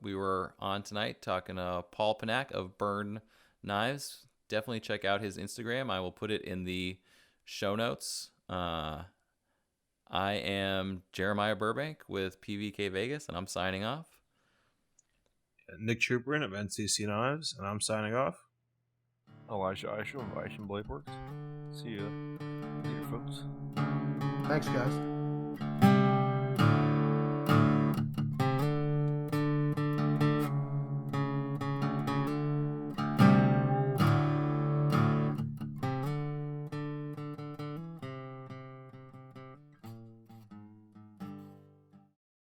We were on tonight talking to Paul Panak of Burn Knives. Definitely check out his Instagram. I will put it in the show notes. I am Jeremiah Burbank with PVK Vegas, and I'm signing off. Nick Trooperin of NCC Knives, and I'm signing off. Elijah Isham of Isham Blade Works. See you later, folks. Thanks, guys.